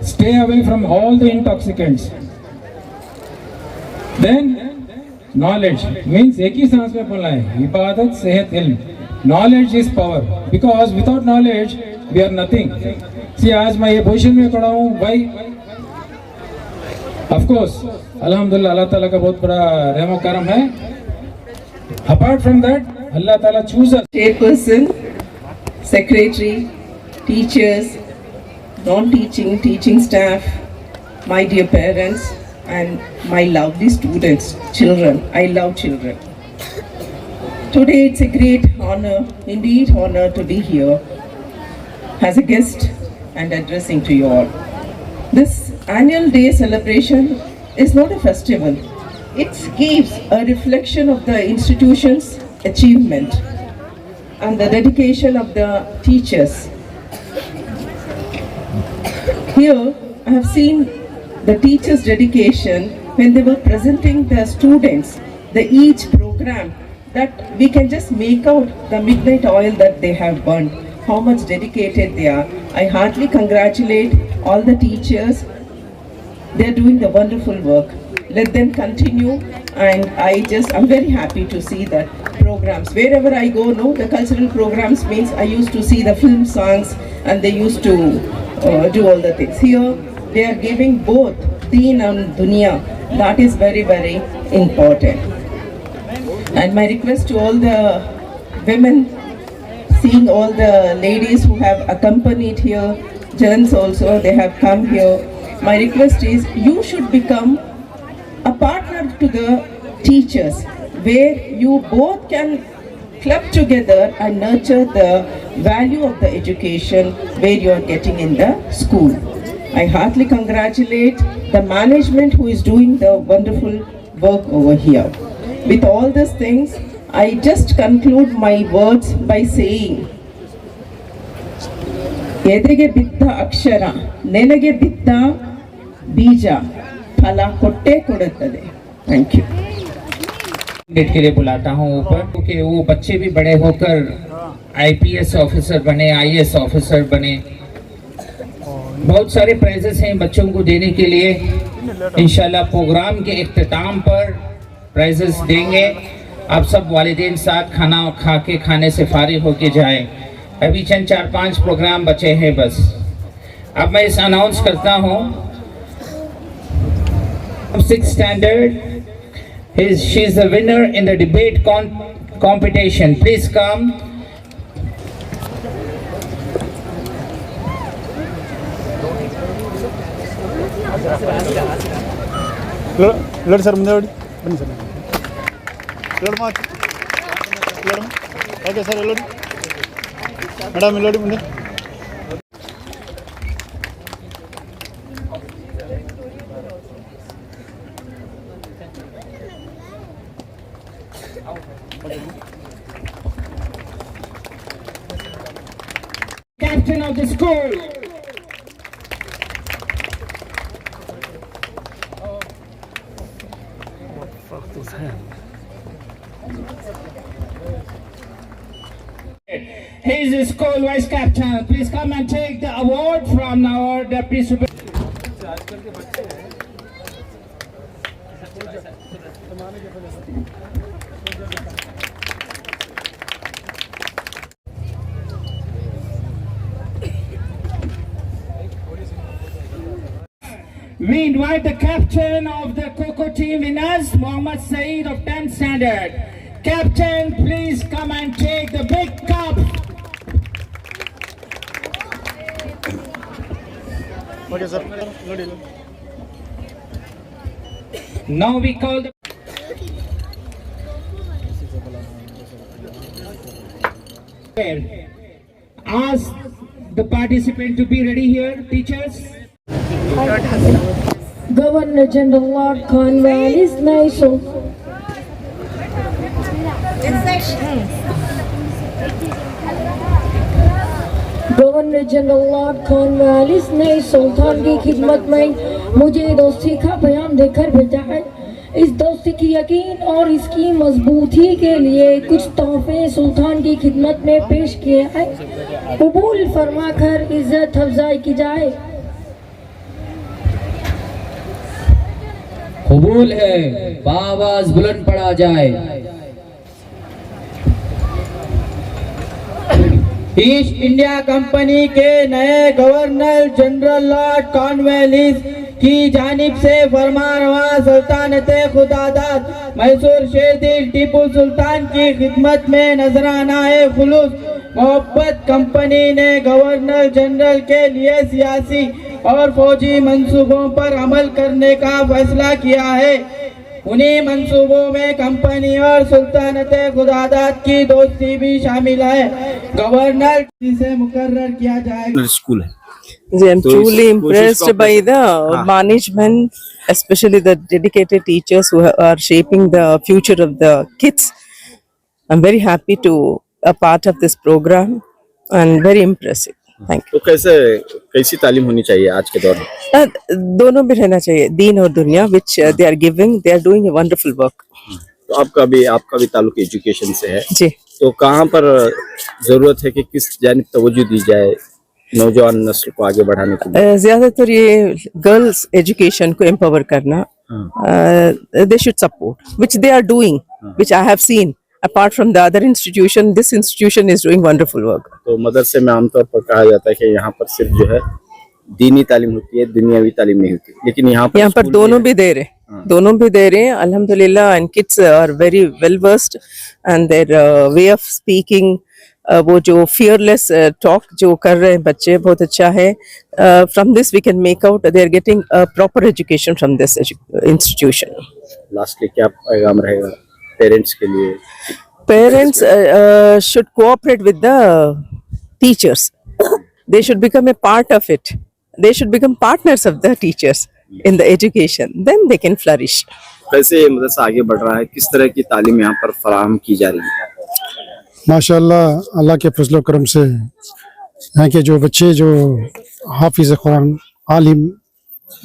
stay away from all the intoxicants. Then knowledge means एक ही सांस में बोलना है, इबादत, सेहत, इल्म. Knowledge is power, because without knowledge we are nothing. See, आज मैं ये पोजिशन में खड़ा हूँ भाई, ऑफ कोर्स अल्हम्दुलिल्लाह अल्लाह ताला का बहुत बड़ा रहम और करम है. अपार्ट फ्रॉम दैट अल्लाह ताला choose us. Chairperson, secretary, teachers, non-teaching staff, my dear parents, and my lovely students, children. I love children. Today it's a great honor, indeed honor to be here as a guest and addressing to you all. This annual day celebration is not a festival. It gives a reflection of the institution's achievement and the dedication of the teachers. Here, I have seen the teachers' dedication when they were presenting the students, each program, that we can just make out the midnight oil that they have burned, how much dedicated they are. I heartily congratulate all the teachers. They are doing the wonderful work. Let them continue, and I'm very happy to see that programs. Wherever I go, no, the cultural programs means I used to see the film songs and they used to do all the things. Here, they are giving both Deen and Dunya. That is very, very important. And my request to all the women, seeing all the ladies who have accompanied here, gents also, they have come here. My request is you should become a partner to the teachers, where you both can club together and nurture the value of the education where you are getting in the school. I heartily congratulate the management who is doing the wonderful work over here. With all these things, I just conclude my words by saying, Edege bitta akshara, nenage bitta bija, phala kotte koduttade. Thank you. Date के लिए बुलाता हूँ ऊपर, क्योंकि वो बच्चे भी बड़े होकर आईपीएस ऑफिसर बने, आईएएस ऑफिसर बने। बहुत सारे प्राइजेस हैं बच्चों को देने के लिए। इंशाल्लाह प्रोग्राम के इख्तिताम पर प्राइजेस देंगे। आप सब वालिदैन साथ खाना खा के खाने से फारिग होके जाएं। अभी चंद 4-5 प्रोग्राम बचे हैं बस। अब मैं इस अनाउंस करता हूँ 6th standard. She is the winner in the debate competition. Please come. Lord sir, Lord. Lord Mark. Lord. Okay sir, Lord. Madam, Lord munde. Captain of the school. What the fuck was that? He is the school vice captain. Please come and take the award from our deputy superintendent. We invite the captain of the Coco team winners, Muhammad Saeed of 10th standard. Captain, please come and take the big cup. Okay sir, Lord. Now we call the ask the participant to be ready here, teachers. Governor General Lord Cornwallis National. Governor general Lord Cornwallis ने सुल्तान की खिदमत में मुझे दोस्ती का बयान देकर भेजा है। इस दोस्ती की यकीन और इसकी मजबूती के लिए कुछ तोहफे सुल्तान की खिदमत में पेश किए हैं। कबूल फरमाकर इज्जत अफजाई की जाए। कबूल है, बावाज बुलंद पड़ा जाए। ईस्ट इंडिया कंपनी के नए गवर्नर जनरल लॉर्ड कॉर्नवालिस की जानिब से फरमानरवा सल्तनत खुदादाद मैसूर शेरदिल टीपू सुल्तान की खिदमत में नजराना खुलूस मोहब्बत कंपनी ने गवर्नर जनरल के लिए सियासी और फौजी मंसूबों पर अमल करने का फैसला किया है। उन्हीं मंसूबों में कंपनी और सुल्तानत खुदादात की दोस्ती भी शामिल है। गवर्नर से मुकर्रर किया जाएगा। स्कूल है I'm truly impressed by the management, especially the dedicated teachers who are shaping the future of the kids. I'm very happy to a part of this program and very impressive. Thank you. तो कैसी तालीम होनी चाहिए आज के दौर में? दोनों भी रहना चाहिए, दीन और दुनिया, which they are giving. They are doing a wonderful work. तो आपका भी ताल्लुक एजुकेशन से है जी। तो कहाँ पर जरूरत है कि किस जानिब तवज्जो दी जाए नौजवान नस्ल को आगे बढ़ाने के लिए? ज्यादातर ये गर्ल्स एजुकेशन को एम्पावर करना, they should support, which they are doing, which I have seen. Apart from the other institution, this institution is doing wonderful work. तो मदरसे में आमतौर पर कहा जाता है कि यहाँ पर सिर्फ जो है दीनी तालीम होती है, दुनियावी तालीम नहीं होती, लेकिन यहाँ पर दोनों भी दे रहे हैं अल्हम्दुलिल्लाह। And kids are very well versed and their way of speaking, वो जो फियरलेस टॉक जो कर रहे हैं बच्चे, बहुत अच्छा है। From this we can make out they are getting proper education from this institution. Lastly क्या पैगाम रहेगा पेरेंट्स के लिए? Parents should cooperate with the teachers. They should become a part of it. They should become partners of the teachers in the education. Then they can flourish. कैसे ये मदरसा आगे बढ़ रहा है, किस तरह की तालीम यहाँ पर फराहम की जा रही है? माशाअल्लाह, अल्लाह के फजल करम से यहाँ के जो बच्चे जो हाफिज कुरान आलिम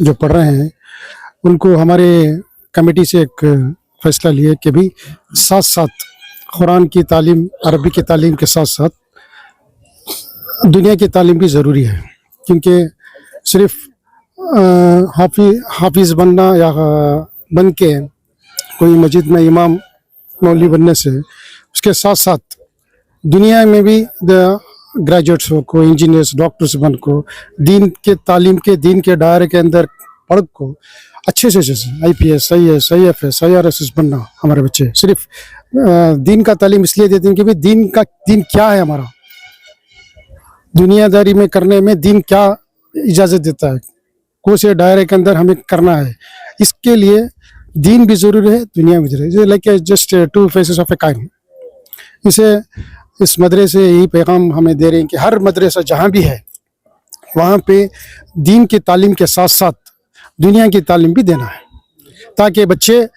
जो पढ़ रहे हैं, उनको हमारे कमेटी से एक फैसला लिए कि भी साथ साथ कुरान की तालीम, अरबी की तालीम के साथ साथ दुनिया की तालीम भी ज़रूरी है, क्योंकि सिर्फ हाफिज़ बनना या बन के कोई मस्जिद में इमाम मौलवी बनने से, उसके साथ साथ दुनिया में भी ग्रेजुएट्स हो को, इंजीनियर्स, डॉक्टर्स बन को, दीन के तालीम के, दीन के दायरे के अंदर पढ़ को अच्छे से IPS, IAS, IFS, IRS बनना हमारे बच्चे सिर्फ दीन का तालीम इसलिए देते हैं कि भाई दीन क्या है, हमारा दुनियादारी में करने में दीन क्या इजाज़त देता है, कौन से दायरे के अंदर हमें करना है, इसके लिए दीन भी ज़रूरी है, दुनिया भी ज़रूरी है। Like just two faces of a coin. इसे इस मदरसे यही पैगाम हमें दे रहे हैं कि हर मदरसा जहाँ भी है वहाँ पे दीन की तालीम के साथ साथ दुनिया की तालीम भी देना है, ताकि बच्चे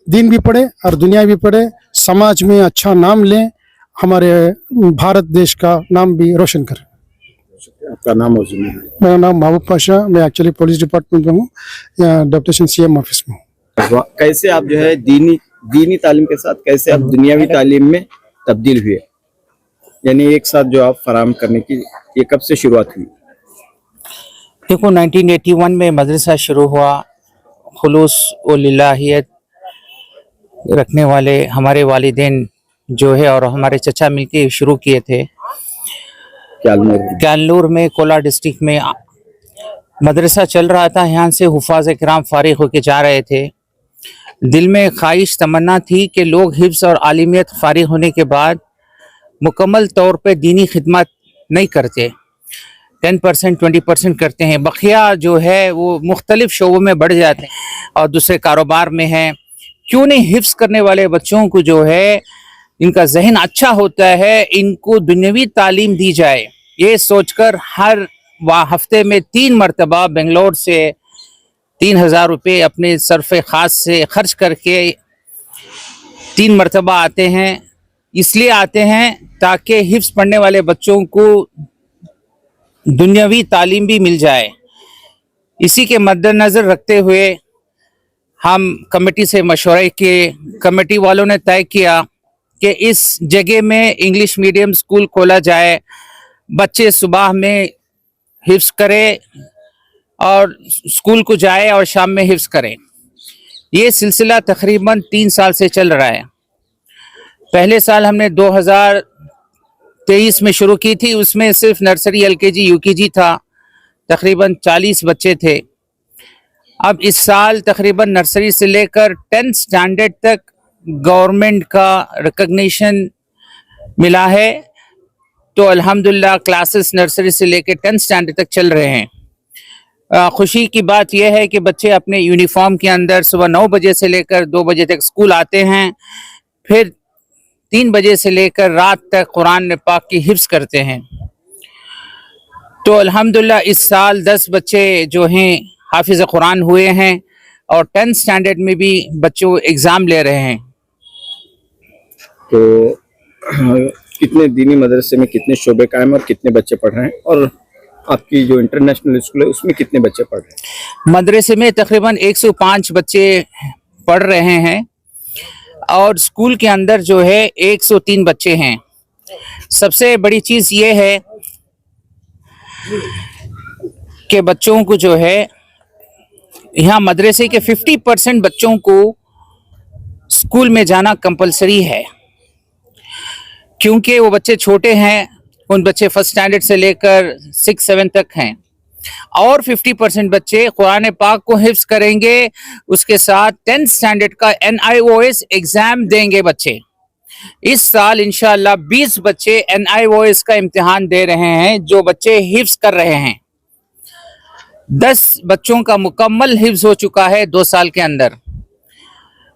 दीन भी पढ़े और दुनिया भी पढ़े, समाज में अच्छा नाम लें, हमारे भारत देश का नाम भी रोशन करें। आपका नाम और मेरा नाम महबूब पाशा, मैं एक्चुअली पुलिस डिपार्टमेंट में हूँ, डेप्यूटेशन CM ऑफिस में हूँ। कैसे आप जो है दीनी तालीम के साथ कैसे आप दुनियावी तालीम में तब्दील हुए, यानी एक साथ जो आप फराहम करने की, ये कब से शुरुआत हुई? देखो 1981 में मदरसा शुरू हुआ। खुलूस व लिल्लाहियत रखने वाले हमारे वालिदैन जो है और हमारे चचा मिलके शुरू किए थे। कैलनूर में, कोला डिस्ट्रिक्ट में मदरसा चल रहा था। यहाँ से हुफाज किराम फारिग होके जा रहे थे। दिल में ख्वाहिश तमन्ना थी कि लोग हिफ्ज़ और आलिमियत फारिग होने के बाद मुकम्मल तौर पे दीनी खिदमत नहीं करते, 10% 20% करते हैं, बकिया जो है वो मुख्तलिफ शोबों में बढ़ जाते हैं और दूसरे कारोबार में हैं। क्यों नहीं हिफ्ज़ करने वाले बच्चों को जो है, इनका जहन अच्छा होता है, इनको दुनियावी तालीम दी जाए। ये सोचकर हर हफ्ते में 3 मरतबा बेंगलोर से 3000 रुपये अपने सरफ़े ख़ास से खर्च करके 3 मरतबा आते हैं। इसलिए आते हैं ताकि हिफ्ज़ पढ़ने वाले बच्चों को दुनियावी तालीम भी मिल जाए। इसी के मद्देनज़र रखते हुए हम कमेटी से मशवरा किए। कमेटी वालों ने तय किया कि इस जगह में इंग्लिश मीडियम स्कूल खोला जाए, बच्चे सुबह में हिफ्ज़ करें और स्कूल को जाए और शाम में हिफ्ज़ करें। ये सिलसिला तकरीबन 3 साल से चल रहा है। पहले साल हमने 2023 में शुरू की थी, उसमें सिर्फ नर्सरी, LKG, UKG था, तकरीबन 40 बच्चे थे। अब इस साल तकरीबन नर्सरी से लेकर 10th स्टैंडर्ड तक गवर्नमेंट का रिकग्निशन मिला है, तो अल्हम्दुलिल्लाह क्लासेस नर्सरी से लेकर 10th स्टैंडर्ड तक चल रहे हैं। खुशी की बात यह है कि बच्चे अपने यूनिफॉर्म के अंदर सुबह 9 बजे से लेकर 2 बजे तक स्कूल आते हैं, फिर 3 बजे से लेकर रात तक कुरान पाक की हिफ्ज़ करते हैं। तो अल्हम्दुलिल्लाह इस साल 10 बच्चे जो हैं हाफिज़ कुरान हुए हैं और 10th स्टैंडर्ड में भी बच्चों एग्ज़ाम ले रहे हैं। तो कितने दीनी मदरसे में कितने शोबे कायम और कितने बच्चे पढ़ रहे हैं, और आपकी जो इंटरनेशनल स्कूल है उसमें कितने बच्चे पढ़ रहे हैं? मदरसे में तकरीबन 105 बच्चे पढ़ रहे हैं और स्कूल के अंदर जो है 103 बच्चे हैं। सबसे बड़ी चीज़ ये है कि बच्चों को जो है यहाँ मदरसे के 50% बच्चों को स्कूल में जाना कंपलसरी है, क्योंकि वो बच्चे छोटे हैं। उन बच्चे फर्स्ट स्टैंडर्ड से लेकर 6-7 तक हैं और 50% बच्चे कुरान पाक को हिफ्ज़ करेंगे। उसके साथ 10th स्टैंडर्ड का NIOS एग्ज़ाम देंगे बच्चे। इस साल इंशाअल्लाह 20 बच्चे NIOS का इम्तिहान दे रहे हैं, जो बच्चे हिफ्ज़ कर रहे हैं। 10 बच्चों का मुकम्मल हिफ्ज़ हो चुका है 2 साल के अंदर।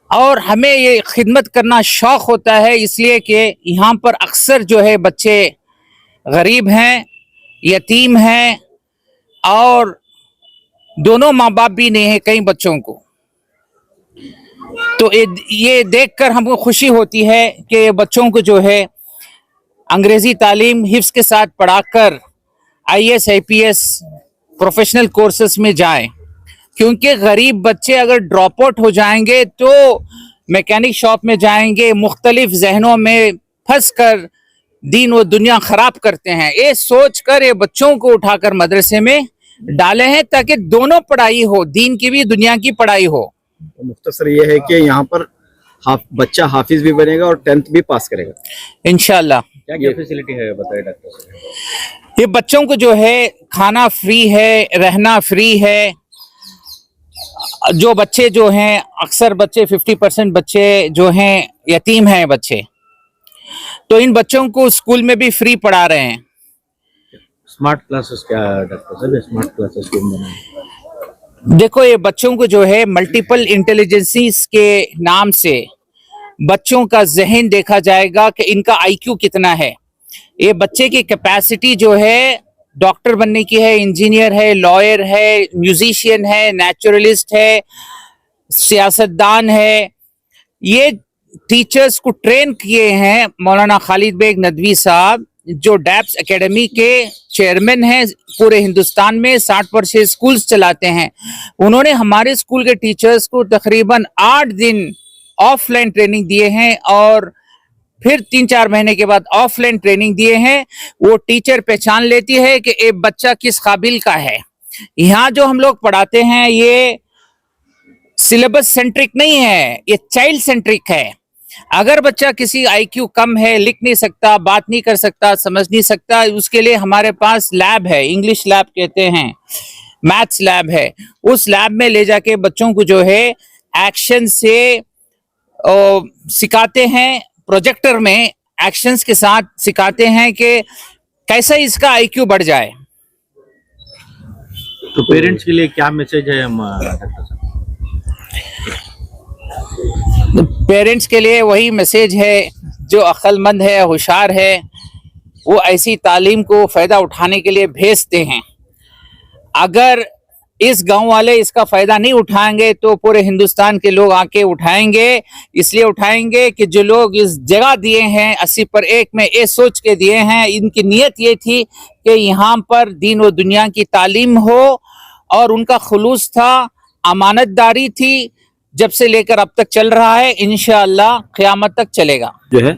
और हमें ये खिदमत करना शौक़ होता है, इसलिए कि यहाँ पर अक्सर जो है बच्चे गरीब हैं, यतीम हैं और दोनों माँ बाप भी नहीं है कई बच्चों को। तो ये देखकर हमको खुशी होती है कि बच्चों को जो है अंग्रेज़ी तालीम हिफ्ज़ के साथ पढ़ाकर IAS IPS प्रोफेशनल कोर्सेस में जाएं, क्योंकि गरीब बच्चे अगर ड्रॉप आउट हो जाएंगे तो मैकेनिक शॉप में जाएंगे, मुख्तलिफ जहनों में फंस कर दीन व दुनिया खराब करते हैं। ये सोच कर ये बच्चों को उठाकर मदरसे में डाले हैं ताकि दोनों पढ़ाई हो, दीन की भी दुनिया की पढ़ाई हो। तो मुख्तसर ये है कि यहाँ पर बच्चा हाफिज भी बनेगा और 10th भी पास करेगा इंशाल्लाह। क्या क्या फैसिलिटी है बताइए डॉक्टर साहब? ये बच्चों को जो है खाना फ्री है, रहना फ्री है। जो बच्चे जो हैं अक्सर बच्चे 50% बच्चे जो हैं यतीम हैं बच्चे, तो इन बच्चों को स्कूल में भी फ्री पढ़ा रहे हैं। स्मार्ट क्लासेस क्या है डॉक्टर साहब? स्मार्ट क्लासेस क्यों बनाए? देखो ये बच्चों को जो है मल्टीपल इंटेलिजेंसीज के नाम से बच्चों का जहन देखा जाएगा कि इनका IQ कितना है। ये बच्चे की कैपेसिटी जो है डॉक्टर बनने की है, इंजीनियर है, लॉयर है, म्यूजिशियन है, नेचुरलिस्ट है, सियासतदान है। ये टीचर्स को ट्रेन किए हैं मौलाना खालिद बेग नदवी साहब, जो डैप्स एकेडमी के चेयरमैन हैं। पूरे हिंदुस्तान में 60% स्कूल्स चलाते हैं। उन्होंने हमारे स्कूल के टीचर्स को तकरीबन 8 दिन ऑफलाइन ट्रेनिंग दिए हैं और फिर 3-4 महीने के बाद ऑफलाइन ट्रेनिंग दिए हैं। वो टीचर पहचान लेती है कि एक बच्चा किस काबिल का है। यहाँ जो हम लोग पढ़ाते हैं ये सिलेबस सेंट्रिक नहीं है, ये चाइल्ड सेंट्रिक है। अगर बच्चा किसी IQ कम है, लिख नहीं सकता, बात नहीं कर सकता, समझ नहीं सकता, उसके लिए हमारे पास लैब है, इंग्लिश लैब कहते हैं, मैथ्स लैब है। उस लैब में ले जाके बच्चों को जो है एक्शन से सिखाते हैं, प्रोजेक्टर में एक्शंस के साथ सिखाते हैं कि कैसे इसका IQ बढ़ जाए। तो पेरेंट्स के लिए क्या मैसेज है डॉक्टर साहब? पेरेंट्स के लिए वही मैसेज है, जो अक्लमंद है, होशियार है, वो ऐसी तालीम को फ़ायदा उठाने के लिए भेजते हैं। अगर इस गांव वाले इसका फ़ायदा नहीं उठाएंगे तो पूरे हिंदुस्तान के लोग आके उठाएंगे। इसलिए उठाएंगे कि जो लोग इस जगह दिए हैं 80 पर 1 में, ये सोच के दिए हैं, इनकी नीयत ये थी कि यहाँ पर दीन व दुनिया की तालीम हो, और उनका खुलूस था, अमानतदारी थी, जब से लेकर अब तक चल रहा है, इंशाअल्लाह क़यामत तक चलेगा। जो है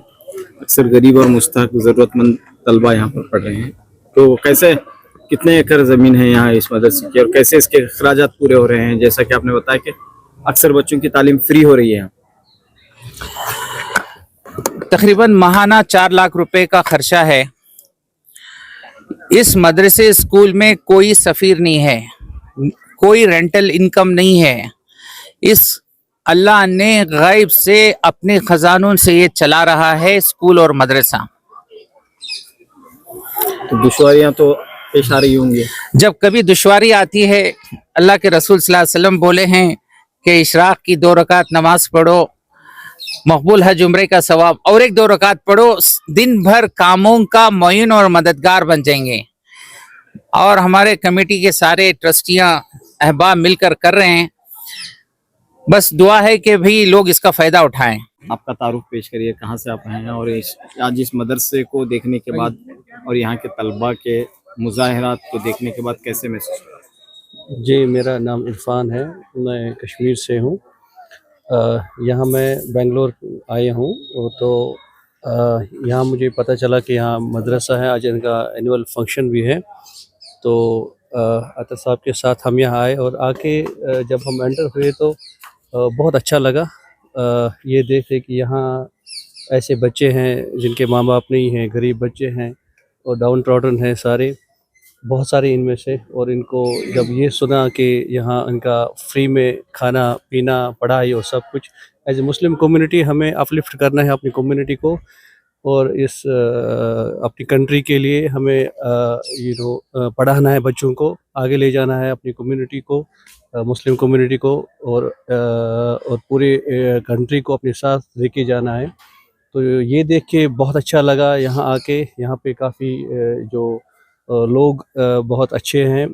अक्सर गरीब और मुस्तहक ज़रूरतमंद तलबा यहाँ पर पढ़ रहे हैं, तो कैसे कितने एकड़ ज़मीन है यहाँ इस मदरसे की और कैसे इसके अखराजात पूरे हो रहे हैं? जैसा कि आपने बताया कि अक्सर बच्चों की तालीम फ्री हो रही है। तकरीबन माहाना 4 लाख रुपए का खर्चा है। इस मदरसे स्कूल में कोई सफ़ीर नहीं है, कोई रेंटल इनकम नहीं है। इस अल्लाह ने गैब से अपने खजानों से ये चला रहा है स्कूल और मदरसा। तो दुश्वारियां तो पेश आ रही होंगी? जब कभी दुश्वारी आती है, अल्लाह के रसूल सल्लल्लाहु अलैहि वसल्लम बोले हैं कि इशराक की 2 रकात नमाज पढ़ो, मकबूल हज उम्रे का सवाब, और एक 2 रकात पढ़ो, दिन भर कामों का मुइन और मददगार बन जाएंगे। और हमारे कमेटी के सारे ट्रस्टियां अहबाब मिलकर कर रहे हैं। बस दुआ है कि भी लोग इसका फायदा उठाएं। आपका तारुफ पेश करिए, कहाँ से आप हैं और आज इस मदरसे को देखने के बाद और यहाँ के तलबा के मुजाहरात को देखने के बाद कैसे महसूस हुआ? जी, मेरा नाम इरफान है, मैं कश्मीर से हूँ। यहाँ मैं बेंगलोर आया हूँ, तो यहाँ मुझे पता चला कि यहाँ मदरसा है, आज इनका एनुअल फंक्शन भी है। तो अतर साहब के साथ हम यहाँ आए और आके जब हम एंटर हुए तो बहुत अच्छा लगा ये देख के कि यहाँ ऐसे बच्चे हैं जिनके माँ बाप नहीं हैं, गरीब बच्चे हैं और डाउन ट्रॉडन हैं सारे, बहुत सारे इनमें से। और इनको जब ये सुना कि यहाँ इनका फ्री में खाना पीना पढ़ाई और सब कुछ, एज ए मुस्लिम कम्युनिटी हमें अपलिफ्ट करना है अपनी कम्युनिटी को, और इस अपनी कंट्री के लिए हमें पढ़ाना है, बच्चों को आगे ले जाना है, अपनी कम्युनिटी को, मुस्लिम कम्युनिटी को और पूरे कंट्री को अपने साथ लेके जाना है। तो ये देख के बहुत अच्छा लगा यहाँ आके। यहाँ पे काफ़ी जो लोग बहुत अच्छे हैं,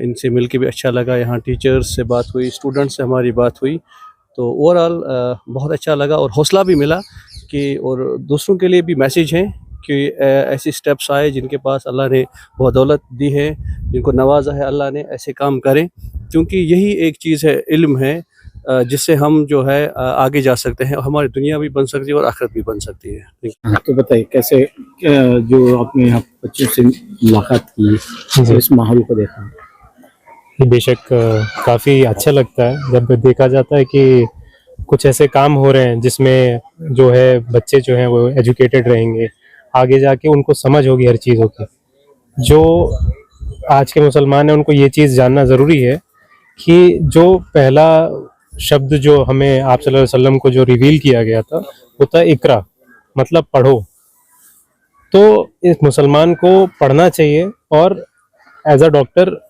इनसे मिलके भी अच्छा लगा। यहाँ टीचर्स से बात हुई, स्टूडेंट्स से हमारी बात हुई, तो ओवरऑल बहुत अच्छा लगा और हौसला भी मिला कि और दूसरों के लिए भी मैसेज है कि ऐसे स्टेप्स आए जिनके पास अल्लाह ने बहुत दौलत दी है, जिनको नवाजा है अल्लाह ने, ऐसे काम करें, क्योंकि यही एक चीज़ है, इल्म है, जिससे हम जो है आगे जा सकते हैं, हमारी दुनिया भी बन सकती है और आखिरत भी बन सकती है। तो बताइए कैसे जो आपने यहाँ बच्चों से मुलाकात की, इस माहौल को देखा? बेशक काफ़ी अच्छा लगता है जब देखा जाता है कि कुछ ऐसे काम हो रहे हैं जिसमें जो है बच्चे जो हैं वो एजुकेटेड रहेंगे, आगे जाके उनको समझ होगी हर चीज़ों की। जो आज के मुसलमान हैं उनको ये चीज़ जानना ज़रूरी है कि जो पहला शब्द जो हमें आप सल्लल्लाहु अलैहि वसल्लम को जो रिवील किया गया था वो था इकरा, मतलब पढ़ो। तो इस मुसलमान को पढ़ना चाहिए। और एज अ डॉक्टर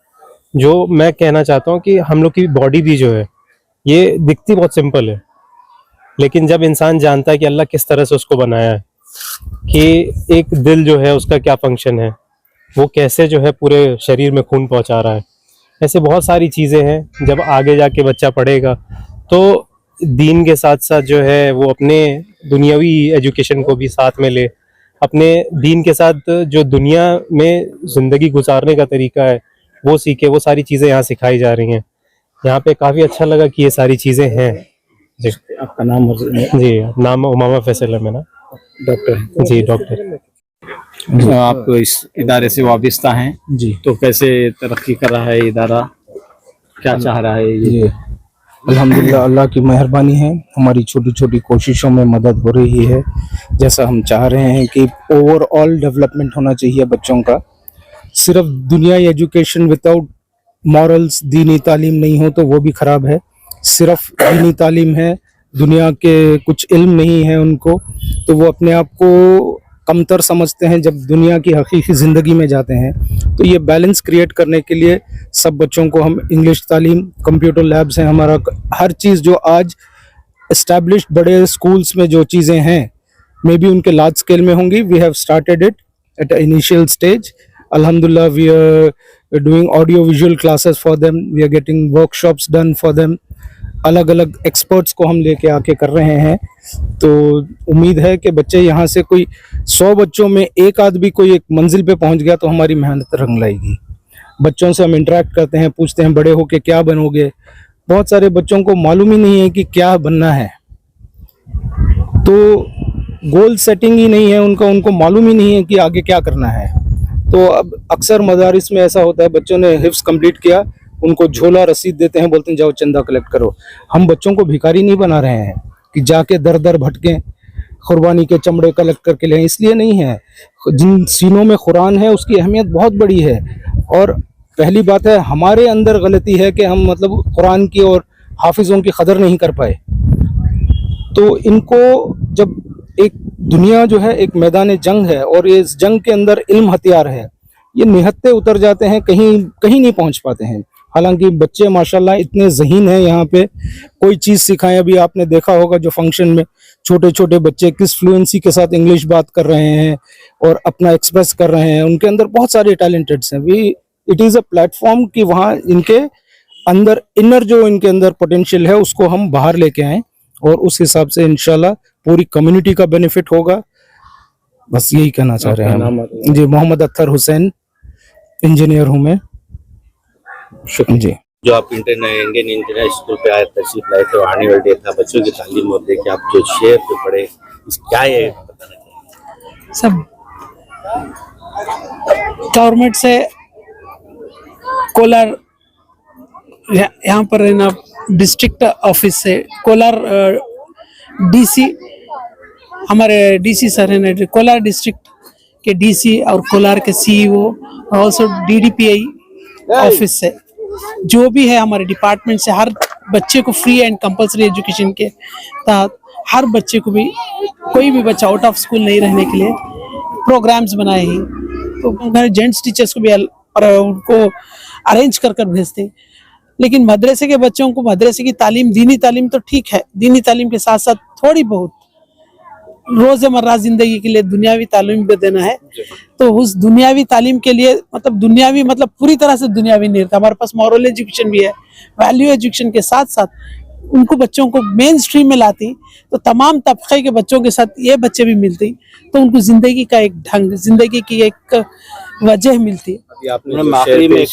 जो मैं कहना चाहता हूँ कि हम लोग की बॉडी भी जो है ये दिखती बहुत सिंपल है, लेकिन जब इंसान जानता है कि अल्लाह किस तरह से उसको बनाया है, कि एक दिल जो है उसका क्या फंक्शन है, वो कैसे जो है पूरे शरीर में खून पहुंचा रहा है, ऐसे बहुत सारी चीज़ें हैं। जब आगे जाके बच्चा पढ़ेगा तो दीन के साथ साथ जो है वो अपने दुनियावी एजुकेशन को भी साथ में ले, अपने दीन के साथ जो दुनिया में ज़िंदगी गुजारने का तरीका है वो सीखे। वो सारी चीज़ें यहाँ सिखाई जा रही हैं। यहाँ पे काफ़ी अच्छा लगा कि ये सारी चीज़ें हैं। जी, आपका नाम? जी, नाम उमामा फैसल है मेरा। डॉक्टर? जी, डॉक्टर। आप इस इदारे से वाबस्ता हैं जी, तो कैसे तरक्की कर रहा है इदारा, क्या चाह रहा है ये? जी, अल्हम्दुलिल्लाह, अल्लाह की मेहरबानी है, हमारी छोटी छोटी कोशिशों में मदद हो रही है। जैसा हम चाह रहे हैं कि ओवरऑल डेवलपमेंट होना चाहिए बच्चों का, सिर्फ दुनियाई एजुकेशन विदाउट मॉरल्स, दीनी तालीम नहीं हो तो वो भी ख़राब है। सिर्फ दीनी तालीम है, दुनिया के कुछ इल्म नहीं है उनको, तो वो अपने आप को कमतर समझते हैं जब दुनिया की हकीकी ज़िंदगी में जाते हैं। तो ये बैलेंस क्रिएट करने के लिए सब बच्चों को हम इंग्लिश तालीम, कंप्यूटर लैब्स हैं हमारा, हर चीज़ जो आज इस्टेब्लिश्ड बड़े स्कूल्स में जो चीज़ें हैं, मे बी उनके लार्ज स्केल में होंगी। We have started it at initial stage. Alhamdulillah, we are doing audio visual classes for them. We are getting workshops done for them. अलग अलग एक्सपर्ट्स को हम लेके आके कर रहे हैं। तो उम्मीद है कि बच्चे यहाँ से कोई 100 बच्चों में एक आध भी कोई एक मंजिल पे पहुँच गया तो हमारी मेहनत रंग लाएगी। बच्चों से हम इंटरेक्ट करते हैं, पूछते हैं बड़े होके क्या बनोगे। बहुत सारे बच्चों को मालूम ही नहीं है कि क्या बनना है, तो गोल सेटिंग ही नहीं है उनका, उनको मालूम ही नहीं है कि आगे क्या करना है। तो अब अक्सर मदारिस में ऐसा होता है, बच्चों ने हिफ्स कंप्लीट किया, उनको झोला रसीद देते हैं, बोलते हैं जाओ चंदा कलेक्ट करो। हम बच्चों को भिखारी नहीं बना रहे हैं कि जाके दर दर भटकें, कुर्बानी के चमड़े कलेक्ट करके लें, इसलिए नहीं है। जिन सीनों में कुरान है उसकी अहमियत बहुत बड़ी है। और पहली बात है, हमारे अंदर गलती है कि हम मतलब कुरान की और हाफिज़ों की कदर नहीं कर पाए। तो इनको जब एक दुनिया जो है एक मैदान जंग है और इस जंग के अंदर इल्म हथियार है, ये निहत्ते उतर जाते हैं, कहीं कहीं नहीं पहुंच पाते हैं। हालांकि बच्चे माशाल्लाह इतने ज़हीन हैं यहाँ पे, कोई चीज़ सिखाएं, अभी आपने देखा होगा जो फंक्शन में छोटे छोटे बच्चे किस फ्लुएंसी के साथ इंग्लिश बात कर रहे हैं और अपना एक्सप्रेस कर रहे हैं, उनके अंदर बहुत सारे टैलेंटेड्स हैं। इट इज़ अ प्लेटफॉर्म कि वहाँ इनके अंदर इनर जो इनके अंदर पोटेंशियल है उसको हम बाहर लेके आएँ और उस हिसाब से इंशाल्लाह पूरी कम्युनिटी का बेनिफिट होगा। बस यही कहना चाह रहे हैं हम। जी, मोहम्मद अख्तर हुसैन, इंजीनियर हूँ मैं। शुक्रिया जी। जो आप इंडियन इंटरनेशनल स्कूल पे आए, तशरीफ लाए थे, एनुअल डे था, बच्चों की तालीम और देखे आप जो शेयर पे पढ़े, क्या है बताना चाहिए? सब गवर्नमेंट से कोलार यहाँ पर है ना, डिस्ट्रिक्ट ऑफिस से कोलार डीसी, हमारे डीसी सर है ना, कोलार डिस्ट्रिक्ट के डीसी और कोलार के सीईओ और ऑल्सो डीडीपीआई ऑफिस से जो भी है हमारे डिपार्टमेंट से हर बच्चे को फ्री एंड कंपलसरी एजुकेशन के तहत हर बच्चे को भी, कोई भी बच्चा आउट ऑफ स्कूल नहीं रहने के लिए प्रोग्राम्स बनाए हैं। तो जेंट्स टीचर्स को भी उनको अरेंज कर कर भेजते हैं। लेकिन मदरसे के बच्चों को मदरसे की तालीम, दीनी तालीम तो ठीक है, दीनी तालीम के साथ साथ थोड़ी बहुत रोज़मर्रा ज़िंदगी के लिए दुनियावी तालीम भी देना है। तो उस दुनियावी तालीम के लिए मतलब दुनियावी मतलब पूरी तरह से दुनियावी नहीं रहता, हमारे पास मॉरल एजुकेशन भी है, वैल्यू एजुकेशन के साथ साथ उनको बच्चों को मेन स्ट्रीम में लाती तो तमाम तबके के बच्चों के साथ ये बच्चे भी मिलती तो उनको ज़िंदगी का एक ढंग, ज़िंदगी की एक वजह मिलती। आखिरी में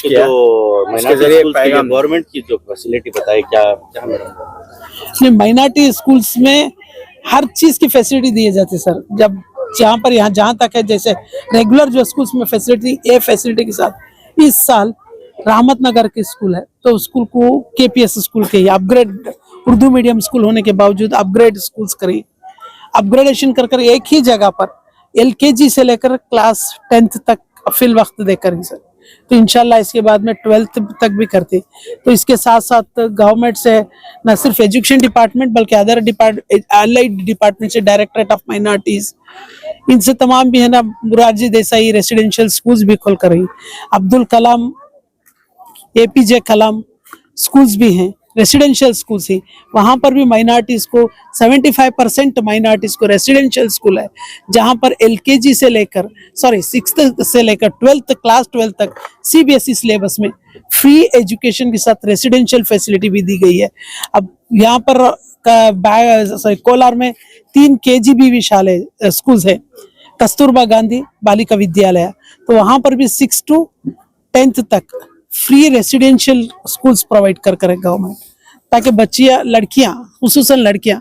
गवर्नमेंट की जो फैसिलिटी बताए, क्या मैडम? माइनॉरिटी स्कूल्स में हर चीज की फैसिलिटी दी जाती है सर। जब यहाँ जहाँ तक है, जैसे रेगुलर जो स्कूल्स में फैसिलिटी, ये फैसिलिटी के साथ इस साल रहमत नगर के स्कूल है तो स्कूल को केपीएस स्कूल के अपग्रेड, उर्दू मीडियम स्कूल होने के बावजूद अपग्रेड स्कूल्स करें, अपग्रेडेशन कर एक ही जगह पर एलकेजी से लेकर क्लास 10th तक फिल वक्त देकर ही सर। तो इंशाल्लाह इसके बाद में 12th तक भी करते। तो इसके साथ साथ गवर्नमेंट से न सिर्फ एजुकेशन डिपार्टमेंट बल्कि अदर अलाइड डिपार्टमेंट से डायरेक्टरेट ऑफ माइनॉरिटीज, इनसे तमाम भी है ना, मुरारजी देसाई रेसिडेंशियल स्कूल्स भी खोल कर रही, अब्दुल कलाम एपीजे कलाम स्कूल्स भी हैं, रेसिडेंशियल स्कूल्स ही, वहाँ पर भी माइनॉरिटीज को 75% माइनॉरिटीज को रेसिडेंशियल स्कूल है जहाँ पर एलकेजी से लेकर 6th से लेकर 12th क्लास 12 तक सीबीएसई सिलेबस में फ्री एजुकेशन के साथ रेसिडेंशियल फैसिलिटी भी दी गई है। अब यहाँ पर कोलार में 3 केजीबी विशाले स्कूल्स है, कस्तूरबा गांधी बालिका विद्यालय, तो वहाँ पर भी 6 to 10th तक फ्री रेसिडेंशियल स्कूल्स प्रोवाइड कर गवर्नमेंट, ताकि बच्चियां, लड़कियां, खुसूसन लड़कियां,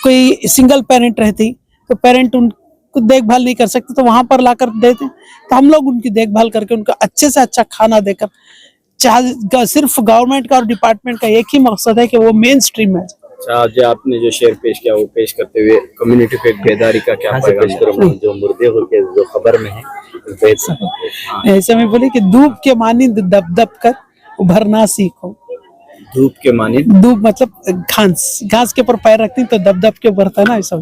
कोई सिंगल पेरेंट रहती तो पेरेंट उनको देखभाल नहीं कर सकते तो वहां पर लाकर देते, तो हम लोग उनकी देखभाल करके उनका अच्छे से अच्छा खाना देकर, सिर्फ गवर्नमेंट का और डिपार्टमेंट का एक ही मकसद है कि वो मेन स्ट्रीम है। आज आपने जो शेयर पेश किया वो पेश करते हुए कम्युनिटी पे बेदारी का क्या पैगाम, जो मुर्दे होके जो खबर में है ऐसे में बोले कि धूप के मानिंद दब दब कर उभरना सीखो। धूप के मानिंद, धूप मतलब घास के ऊपर पैर रखती तो दब दब के उभरता है ना, ऐसा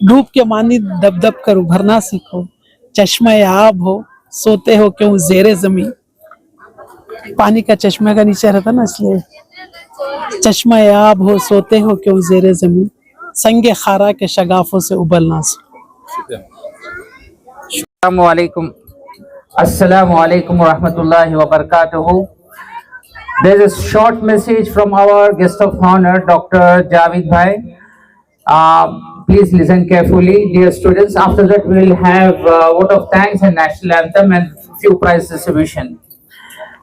धूप के मानिंद दब दब कर उभरना सीखो, चश्मा आब हो सोते हो क्यों जेरे जमीन, पानी का चश्मे का नीचे रहता ना, इसलिए चश्मा आब हो सोते हो क्यों जेरे जमीन, संगे खारा के शगाफों से उबलना सीखो। Assalamu alaikum wa rahmatullahi wa barakatuhu. There is a short message from our guest of honor, Dr. Javed Bhai. Please listen carefully, dear students. After that, we will have vote of thanks and national anthem and few prize distribution.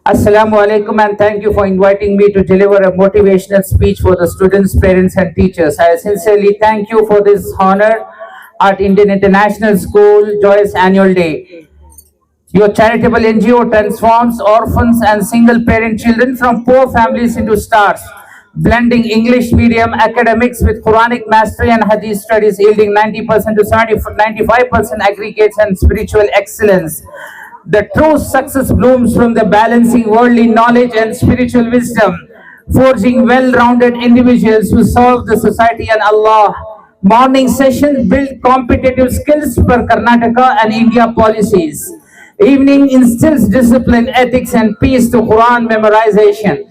Assalamu alaikum and thank you for inviting me to deliver a motivational speech for the students, parents and teachers. I sincerely thank you for this honor at Indian International School Joyous Annual Day. Your charitable NGO transforms orphans and single parent children from poor families into stars, blending English medium academics with Quranic mastery and Hadith studies, yielding 90% to 95% aggregates and spiritual excellence. The true success blooms from the balancing worldly knowledge and spiritual wisdom, forging well-rounded individuals who serve the society and Allah. Morning sessions build competitive skills for Karnataka and India policies. Evening instills discipline, ethics, and peace to Quran memorization.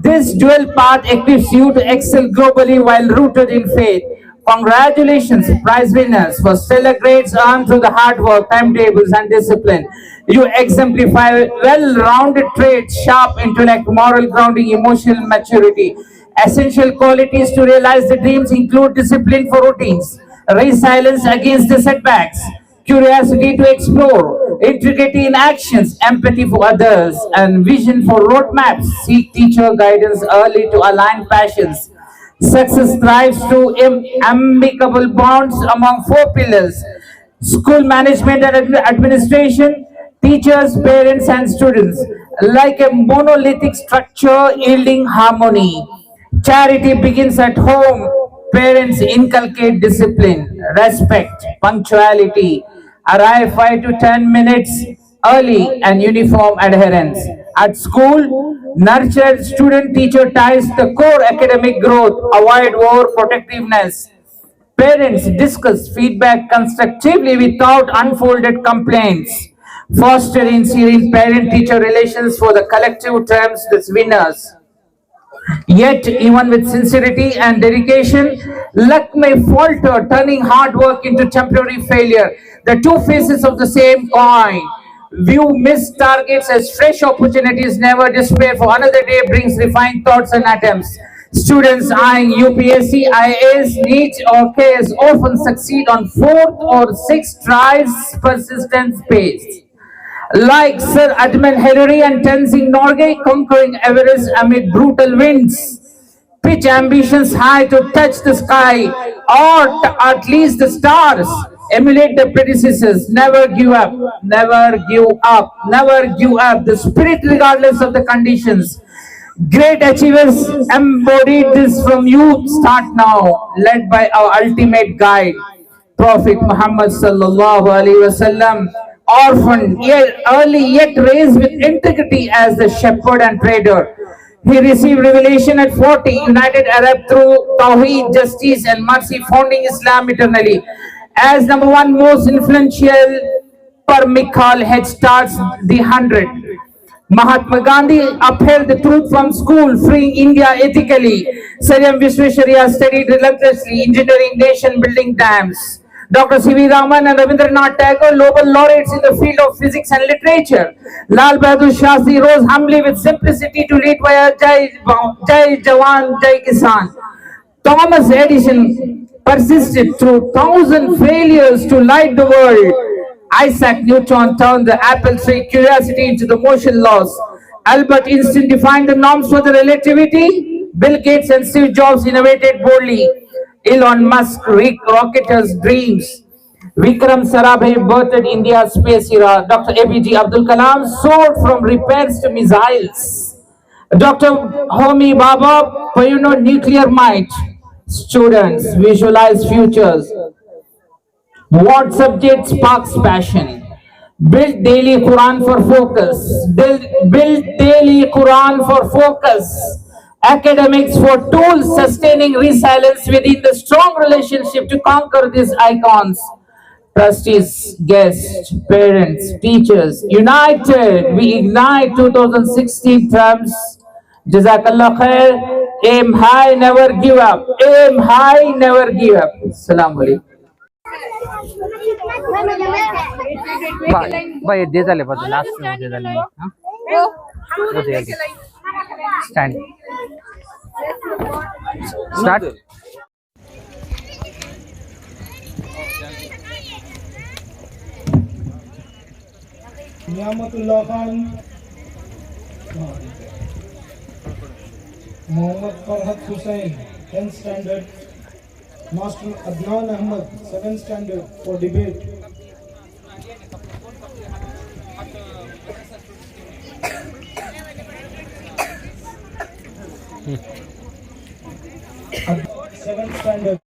This dual path equips you to excel globally while rooted in faith. Congratulations, prize winners, for stellar grades earned through the hard work, timetables, and discipline. You exemplify well-rounded traits, sharp intellect, moral grounding, emotional maturity. Essential qualities to realize the dreams include discipline for routines, resilience against the setbacks, curiosity to explore, integrity in actions, empathy for others, and vision for roadmaps. Seek teacher guidance early to align passions. Success thrives through amicable bonds among four pillars: school management and administration, teachers, parents, and students, like a monolithic structure yielding harmony. Charity begins at home. Parents inculcate discipline, respect, punctuality, arrive 5 to 10 minutes early, and uniform adherence. At school, nurture student-teacher ties, the core academic growth, avoid overprotectiveness. Parents discuss feedback constructively without unfolded complaints. Foster ensuring parent-teacher relations for the collective terms, the winners. Yet, even with sincerity and dedication, luck may falter, turning hard work into temporary failure. The two faces of the same coin. View missed targets as fresh opportunities, never despair, for another day brings refined thoughts and attempts. Students eyeing UPSC, IAS, NEET or KS often succeed on 4th or 6th tries, persistence pace. Like Sir Edmund Hillary and Tenzing Norgay conquering Everest amid brutal winds. Pitch ambitions high to touch the sky or at least the stars. Emulate the predecessors. Never give up. Never give up. Never give up. The spirit regardless of the conditions. Great achievers embodied this from youth. Start now. Led by our ultimate guide, Prophet Muhammad sallallahu alaihi wasallam. Orphaned, yet early, yet raised with integrity as the shepherd and trader. He received revelation at 40, united Arab through Tawheed, justice, and mercy, founding Islam eternally. As number one most influential per Mikhal head starts the 100. Mahatma Gandhi upheld the truth from school, freeing India ethically. Sir M. Visvesvaraya studied relentlessly, engineering, nation building dams. Dr. C.V. Raman and Rabindranath Tagore, Nobel laureates in the field of physics and literature. Lal Bahadur Shastri rose humbly with simplicity to lead by a Jai Jawan, Jai Kisan. Thomas Edison persisted through 1,000 failures to light the world. Isaac Newton turned the apple tree curiosity into the motion laws. Albert Einstein defined the norms for the relativity. Bill Gates and Steve Jobs innovated boldly. Elon Musk rocketers' dreams. Vikram Sarabhai birthed India's space era. Dr. APJ Abdul Kalam soared from repairs to missiles. Dr. Homi Bhabha pioneered nuclear might. Students visualize futures. What subject sparks passion? Build daily Quran for focus. Build daily Quran for focus. Academics for tools, sustaining resilience within the strong relationship to conquer these icons. Trustees, guests, parents, teachers, united, we ignite 2016 terms. Jazakallah khair. Aim high, never give up. Aim high, never give up. Assalamu alaikum. Bye. दे डाले बस last में दे डाले हाँ वो दे आगे स्टैंड स्टार्ट Niyamatullah Khan Mohammad Farhat Hussain 10th standard Master Adnan Ahmad 7th standard for debate. Seventh standard.